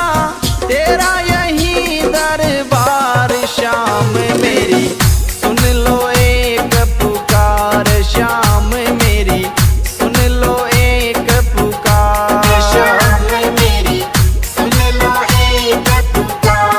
तेरा यही दरबार श्याम मेरी, सुन लो एक पुकार श्याम मेरी, सुन लो एक पुकार। श्याम मेरी, सुन लो एक पुकार।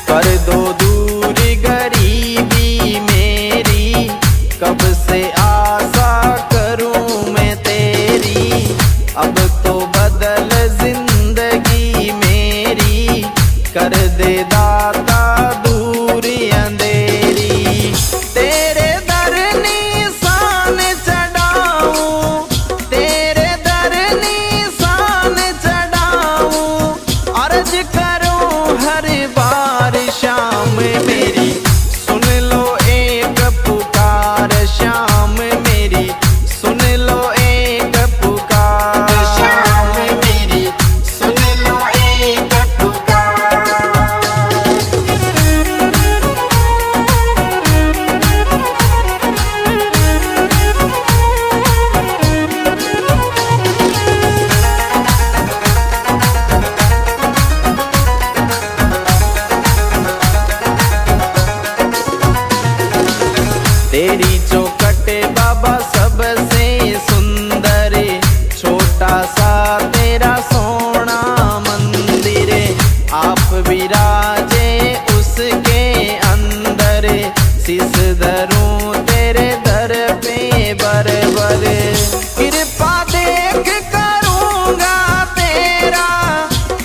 कर दो दूर गरीबी मेरी, कब से आशा करूं मैं तेरी। अब तो बदल जिंदगी मेरी, कर दे दाता दूर अंधेरी। तेरे दर निशान चढ़ाऊं, तेरे दर निशान चढ़ाऊं, अर्ज करूं हर बार श्याम मेरी, सुन लो एक पुकार श्याम मेरी, सुन लो एक पुकार। श्याम मेरी, सुन लो एक पुकार। तेरी चौखट बाबा सबसे सुंदर, छोटा सा तेरा सोना मंदिर, आप विराजे उसके अंदर। शीस धरूं तेरे दर पे बरबर, कृपा देख करूंगा तेरा,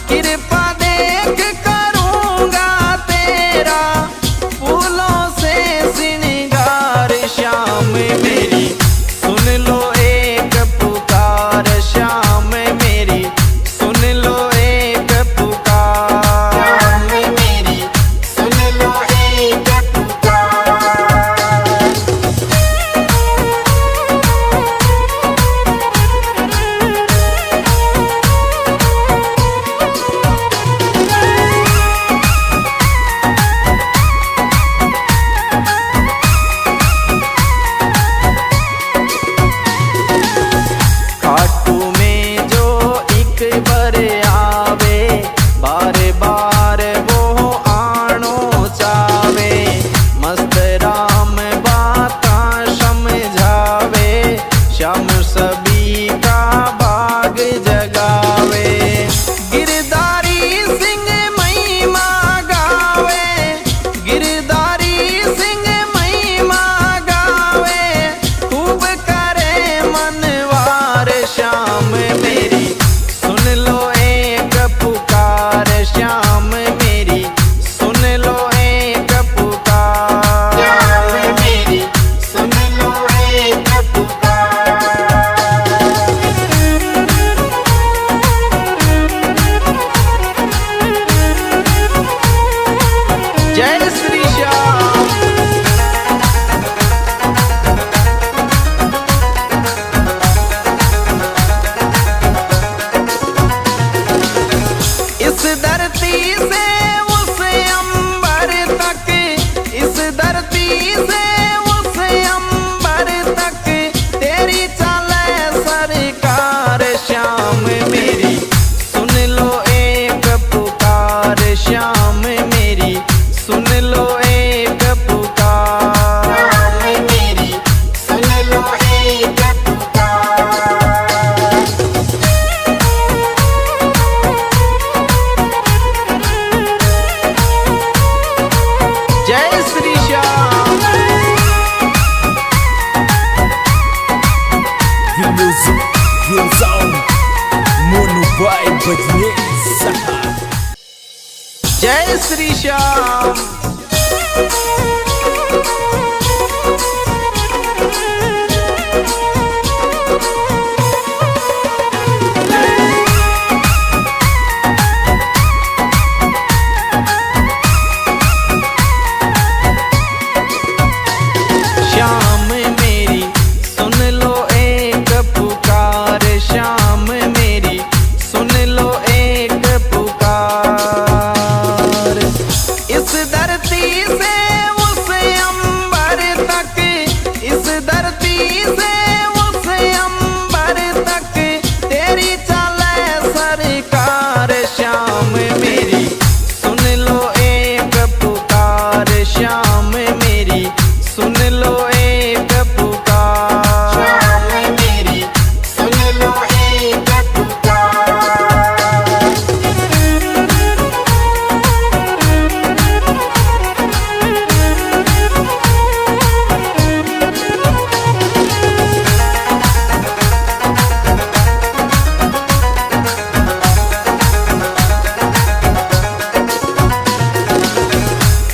कृपा देख करूंगा तेरा, फूलों से श्रृंगार श्याम मेरी, बजने जय श्री श्याम। श्याम मेरी सुन लो एक पुकार, श्याम मेरी सुन लो एक पुकार। इस धरती से उस अंबर तक, इस धरती से उस अंबर तक तेरी चले सरकार। श्याम मेरी सुन लो एक पुकार, श्याम मेरी सुन लो एक पुकार। श्याम मेरी सुन लो एक पुकार।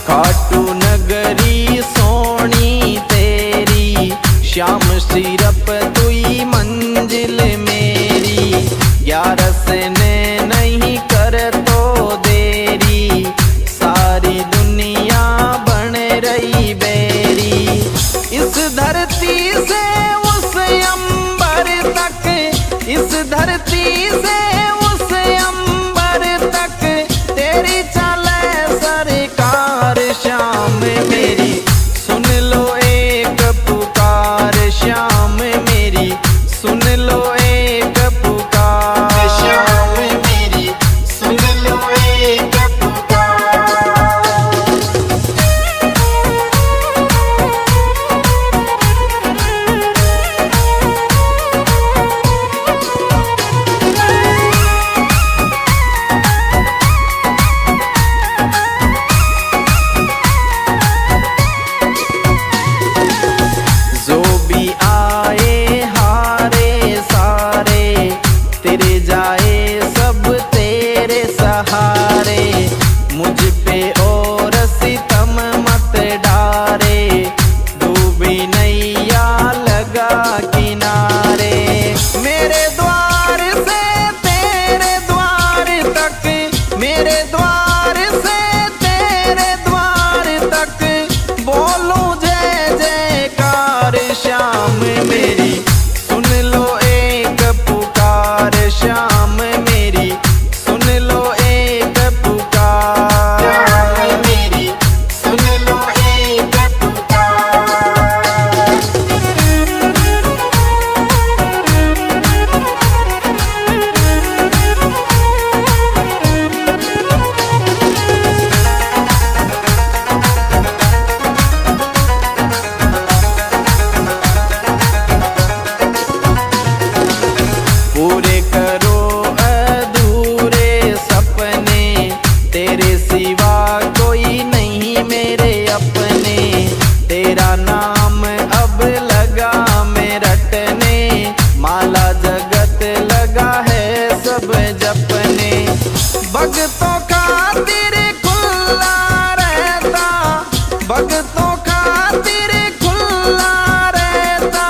खाटू नगरी सोनी तेरी, श्याम सिरप तुई मंजिल मेरी। ग्यारस ने नहीं कर तो देरी, सारी दुनिया बन रही बेरी। इस धरती से उस अंबर तक, इस धरती से उस अंबर तक तेरी चले सरकार। श्याम मेरी सुन लो एक पुकार, श्याम मेरी सुन लो एक पुकार। श्याम मेरी सुन लो एक पुकार। जो भी आए हारे सारे, तेरे जाए सब तेरे सहारे। मुझ पे और सितम मत डारे, डूबी नैया लगा किनारे। मेरे द्वार से तेरे द्वार तक, मेरे द्वार से तेरे द्वार तक बोलूं जय जयकार। श्याम मेरी सुन लो एक पुकार, श्याम मेरी सुन लो एक पुकार। श्याम मेरी सुन लो एक पुकार। पूरे करो अधूरे सपने, तेरे सिवा कोई नहीं मेरे अपने। तेरा नाम अब लगा मैं रटने, माला जगत लगा है सब जपने। भक्तों खातिर खुला रहता, भक्तों खातिर खुला रहता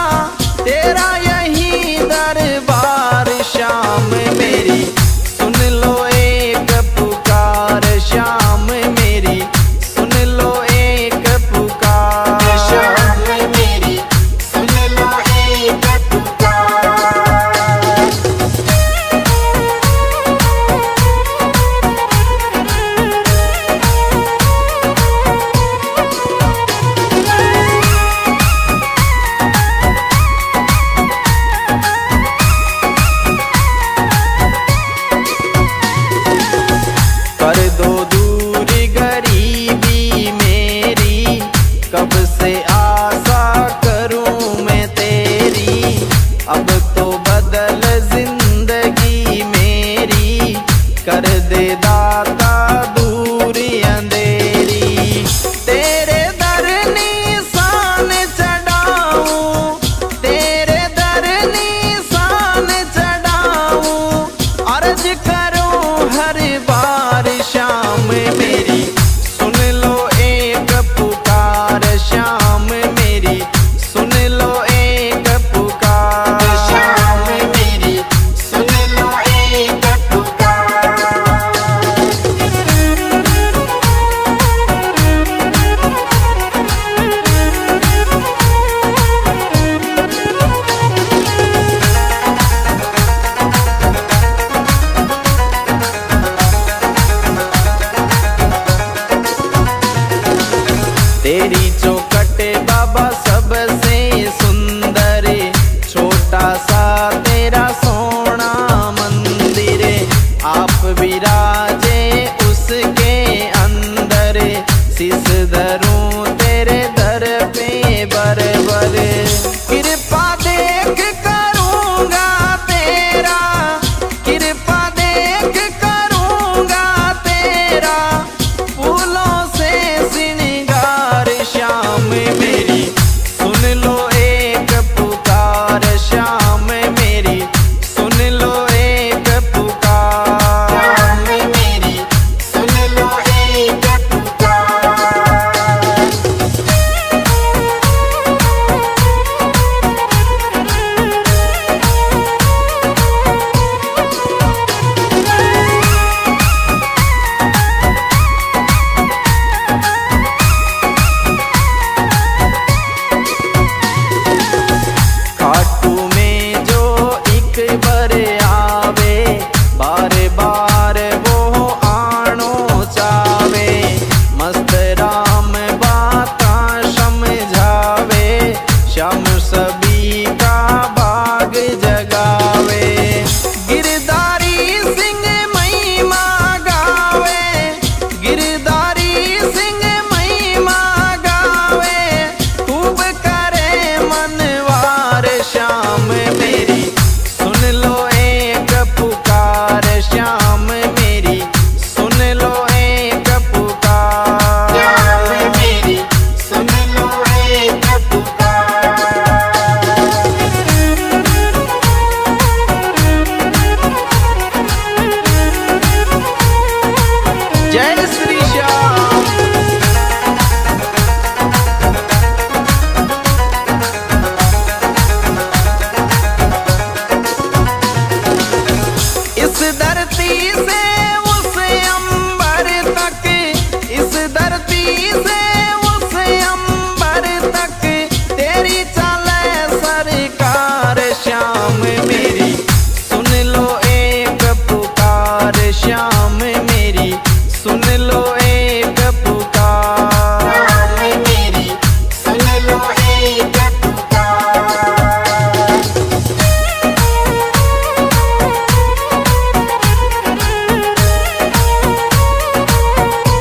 तेरा यही दरबार। श्याम मेरी सुन लो एक पुकार, श्याम मेरी सुन लो एक पुकार। श्याम मेरी सुन लो एक पुकार। कर दो दूर गरीबी मेरी, कब से आशा करूं मैं तेरी। अब तो बदल जिंदगी मेरी, कर दे दाता दूर अंधेरी। तेरे दर निशान चढ़ाऊं, तेरे दर निशान चढ़ाऊं, अर्ज कर विराजे उसके अंदर, शीस धरूं तेरे दर पे बर बर। कृपा देख करूंगा तेरा, कृपा देख करूंगा तेरा, फूलों से श्रृंगार श्याम मेरी सुन लो एक पुकार, श्याम मेरी सुन लो एक पुकार, श्याम मेरी सुन लो एक पुकार। खाटू में जो एक बार आवे, बार बार वो आनो चावे, मस्त राम बाता समझावे, श्याम सभी का भाग जगावे। गिरधारी सिंह महिमा गावे, गिरधारी सिंह महिमा गावे, खूब करे मनवार श्याम मेरी सुन लो एक पुकार, श्याम मेरी सुन लो एक पुकार, श्याम मेरी सुन लो एक पुकार। जय श्री श्याम। इस धरती से उस अंबर तक, इस धरती से उस अंबर तक, तेरी चले सरकार श्याम मेरी सुन लो एक पुकार, श्याम मेरी सुन लो एक पुकार। श्याम मेरी सुन लो एक पुकार।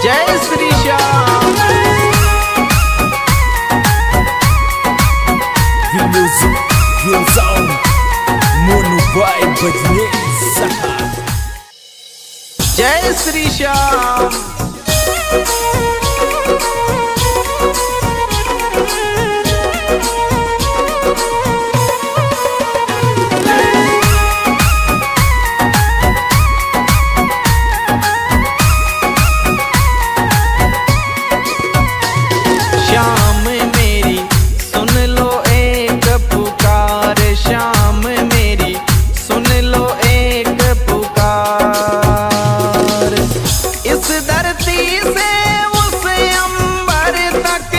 जय Shri Shyam. The music goes on. Mono Vibe Badnesa. जय श्री श्याम। श्याम मेरी सुन लो एक पुकार, श्याम मेरी सुन लो एक पुकार। इस धरती से उस अंबर तक,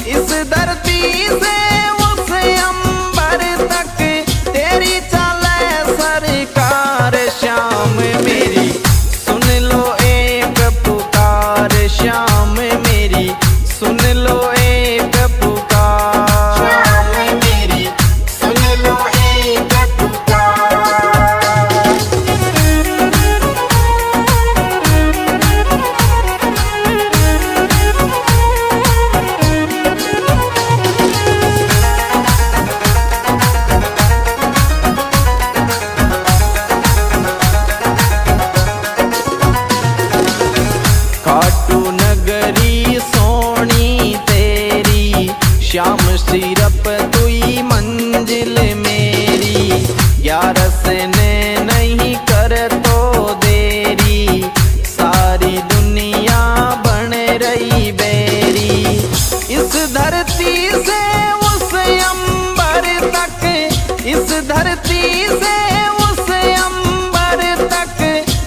इस धरती से उस अंबर तक, तेरी चले सरकार श्याम मेरी सुन लो एक पुकार, श्याम मेरी सुन लो एक पुकार। श्याम मेरी सुन लो एक पुकार। खाटू नगरी सोनी तेरी, श्याम सिरप तुई मंजिल मेरी, ग्यारस ने नहीं कर तो देरी, सारी दुनिया बन रही बेरी। इस धरती से उस अंबर तक, इस धरती से उस अंबर तक,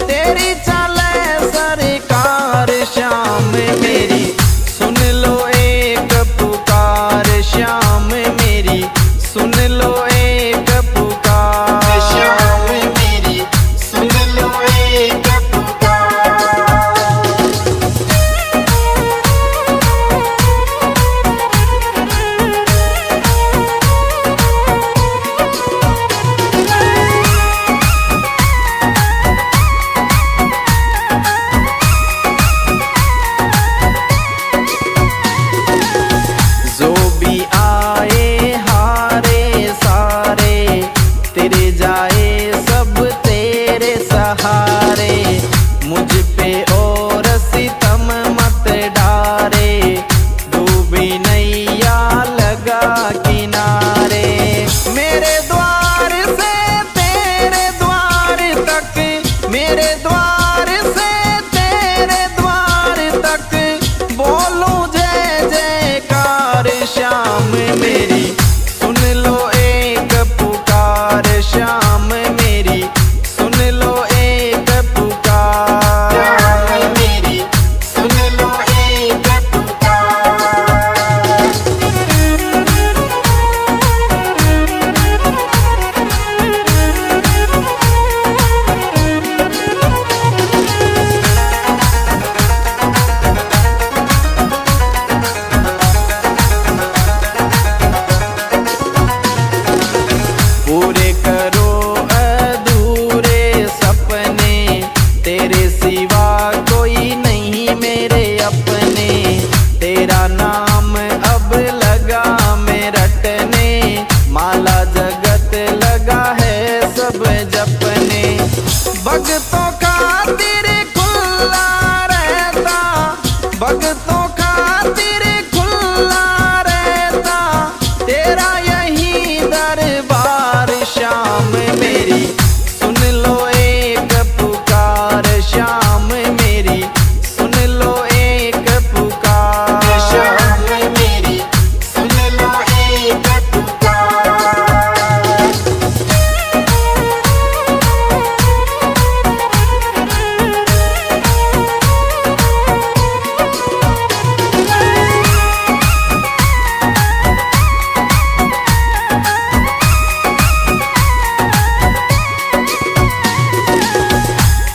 तेरी चले सरकार श्याम मेरी सुन लो एक पुकार, श्याम मेरी सुन लो एक पुकार। श्याम मेरी सुन लो एक पुकार। माला जगत लगा है सब जपने। भक्तों खातिर खुला रहता, भक्तों खातिर खुला रहता तेरा यही दरबार। श्याम मेरी सुन लो एक पुकार, श्याम मेरी सुन लो एक पुकार। श्याम मेरी सुन लो एक पुकार।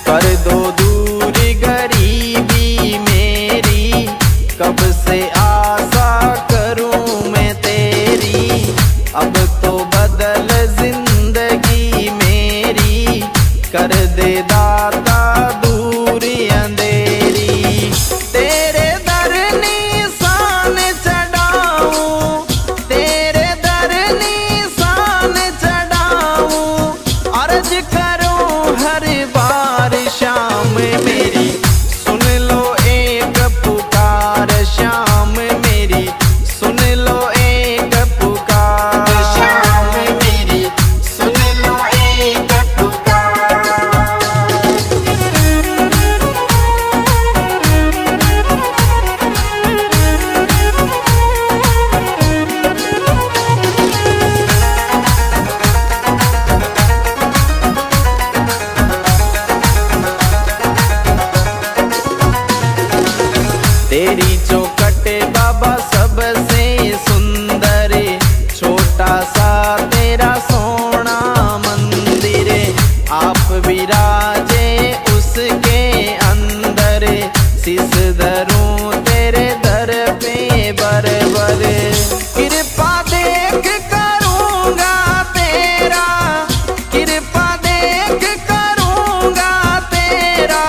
कर दो दूर गरीबी मेरी, कब से आशा करूं मैं तेरी। अब तो बदल जिंदगी मेरी, कर दे दाता दूर अंधेरी। तेरे दर निशान चढ़ाऊं, तेरे दर निशान चढ़ाऊं, अर्ज करूं हर बार। श्याम मेरी सुन लो एक पुकार, श्याम मेरी सुन लो एक पुकार। श्याम मेरी सुन लो एक पुकार। तेरी चौखट बाबा सबसे सुंदर, छोटा सा तेरा सोना मंदिर। आप विराजे उसके अंदर, शीस धरूं तेरे दर पे बरबर। कृपा देख करूंगा तेरा, कृपा देख करूंगा तेरा,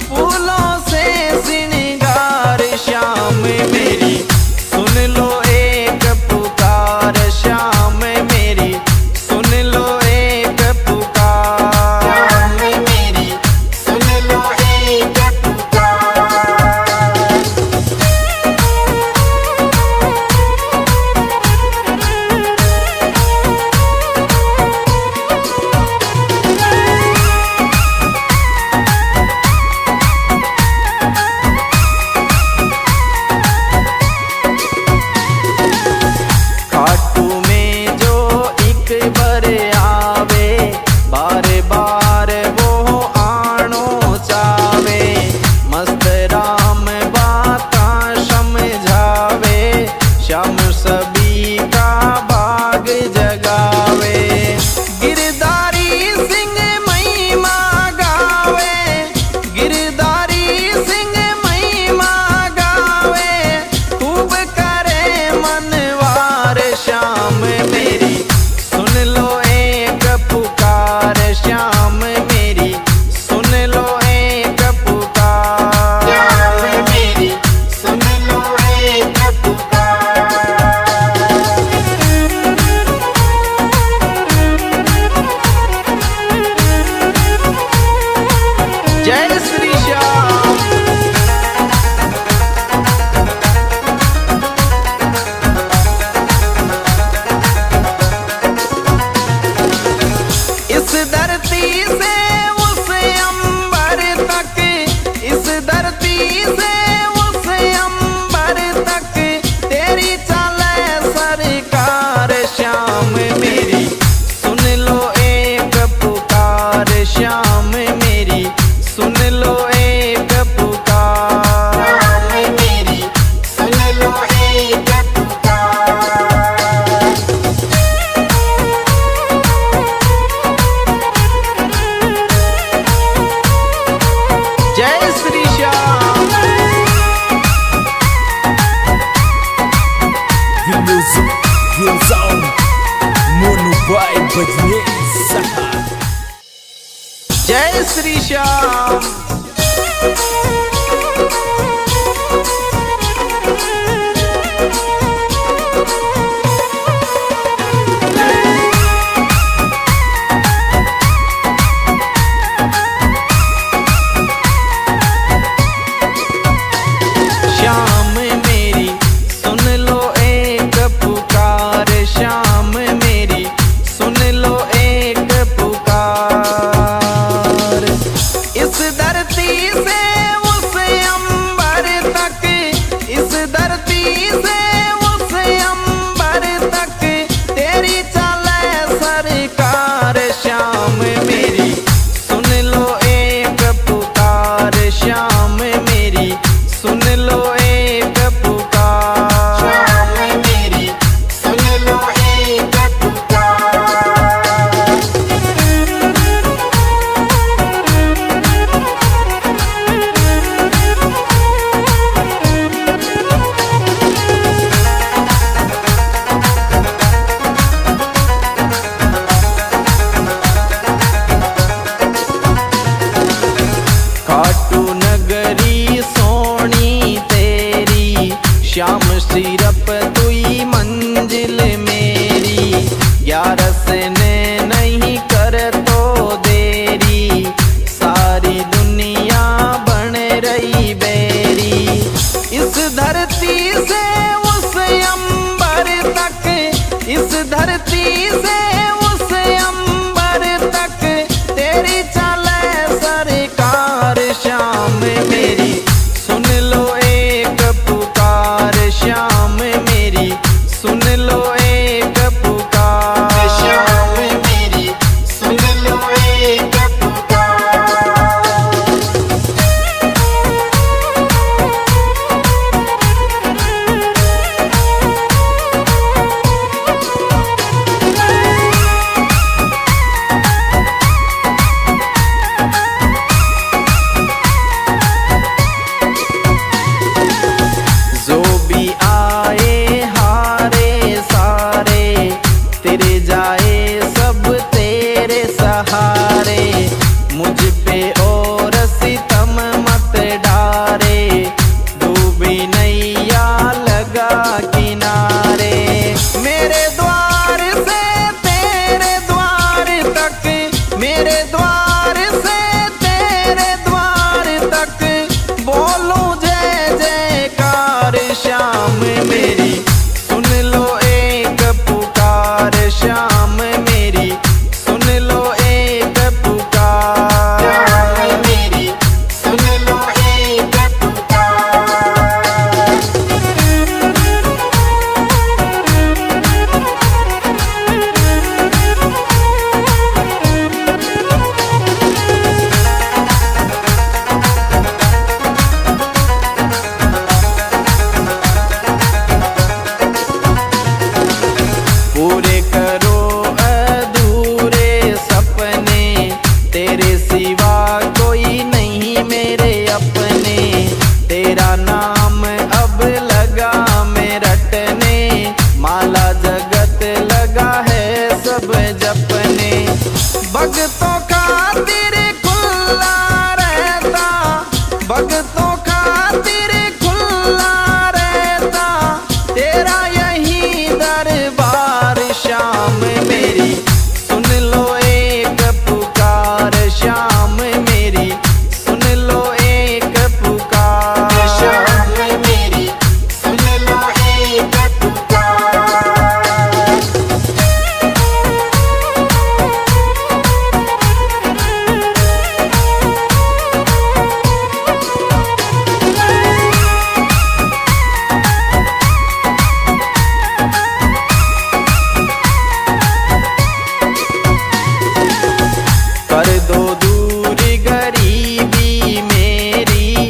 फूलों से श्रृंगार। श्याम मेरी सुन लो एक पुकार, श्याम मेरी सुन लो एक पुकार। श्याम मेरी सुन लो एक पुकार। खाटू में जो एक बार आवे, बार बार वो आनो चावे। मस्त राम बाता समझावे, श्याम सभी का भाग जगावे। गिरधारी सिंह महिमा गावे, गिरधारी सिंह महिमा गावे, खूब करे मनवार। श्याम मेरी सुन लो एक पुकार, श्याम मेरी सुन लो एक पुकार। श्याम मेरी सुन लो एक पुकार। जय श्री श्याम। इस धरती से उस अंबर तक, इस धरती से उस अंबर तक तेरी चले सरकार। श्याम मेरी सुन लो एक पुकार, श्याम मेरी सुन लो एक पुकार। श्याम मेरी सुन लो एक पुकार। जय Shri Shyam. The music goes on. Mono Vibe Bajne जय श्री श्याम। बरसने नहीं कर तो देरी, सारी दुनिया बन रही बेरी। इस धरती से उस अंबर तक, इस धरती से उस अंबर तक तेरी चले सरकार। श्याम मेरी सुन लो एक पुकार, श्याम मेरी सुन लो एक पुकार। श्याम मेरी सुन लो एक पुकार। जो भी आए हारे सारे, तेरे जाए सब तेरे सहारे। मुझ पे और सितम मत डारे, डूबी नैया लगा किनारे। मेरे द्वार से तेरे द्वार तक, मेरे द्वार से तेरे द्वार तक बोलूं जय जयकार। श्याम मेरी सुन लो एक पुकार, श्याम मेरी सुन लो एक पुकार। श्याम मेरी सुन लो एक पुकार। पूरे करो अधूरे सपने, तेरे सिवा कोई नहीं मेरे अपने। तेरा नाम अब लगा मैं रटने, माला जगत लगा है सब जपने। भक्तों खातिर खुला रहता, भक्तों खातिर खुला रहता तेरा यही दरबार। श्याम मेरी सुन लो एक पुकार, श्याम मेरी सुन लो एक पुकार। श्याम मेरी सुन लो एक पुकार। कर दो दूर गरीबी मेरी,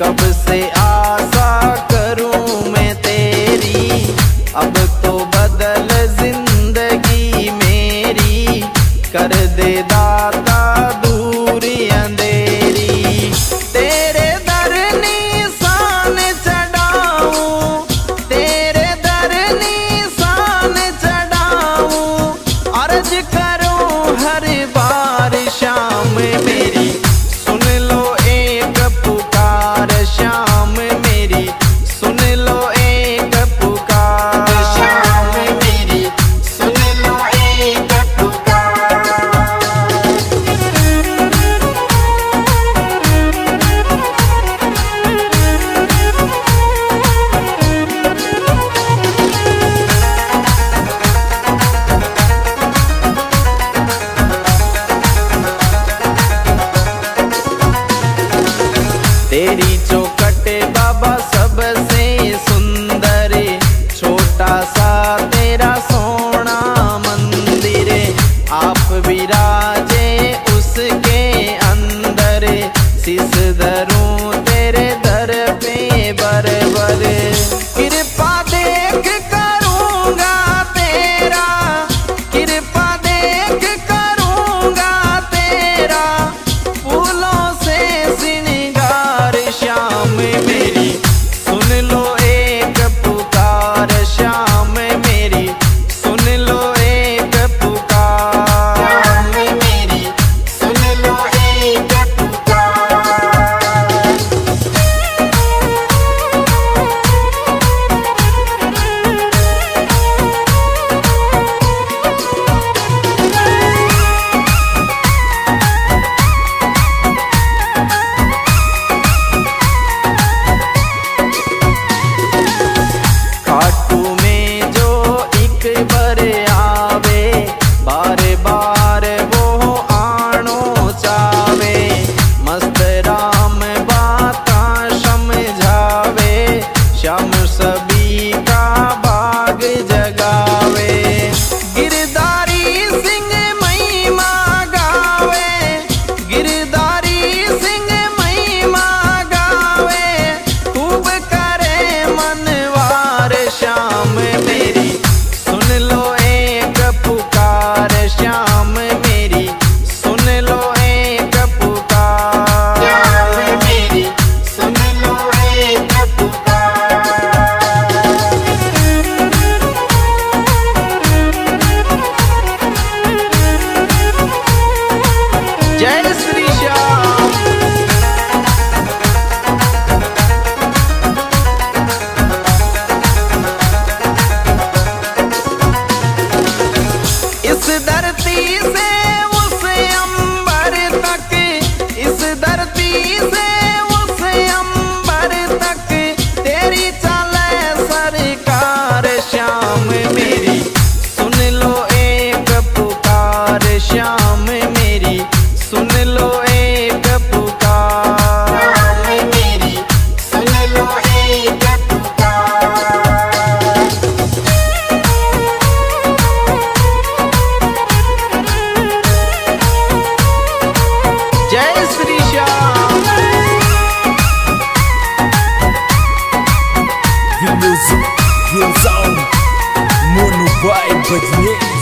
कब से आशा करूं मैं तेरी। अब तो बदल जिंदगी मेरी, कर दे दाता दूर अंधेरी। तेरे दर निशान चढ़ाऊं, तेरे दर निशान चढ़ाऊं, अर्ज करूं हर बार। श्याम मेरी सुन लो एक पुकार, श्याम मेरी सुन लो एक पुकार। श्याम मेरी सुन लो एक पुकार। धरती से उस अंबर तक, इस धरती से उस अंबर तक तेरी चले सरकार। श्याम मेरी सुन लो एक पुकार, श्याम मेरी सुन लो एक पुकार। श्याम मेरी सुन लो एक पुकार। जय Shri Shyam. The music, the sound, Mono Vibe Badney.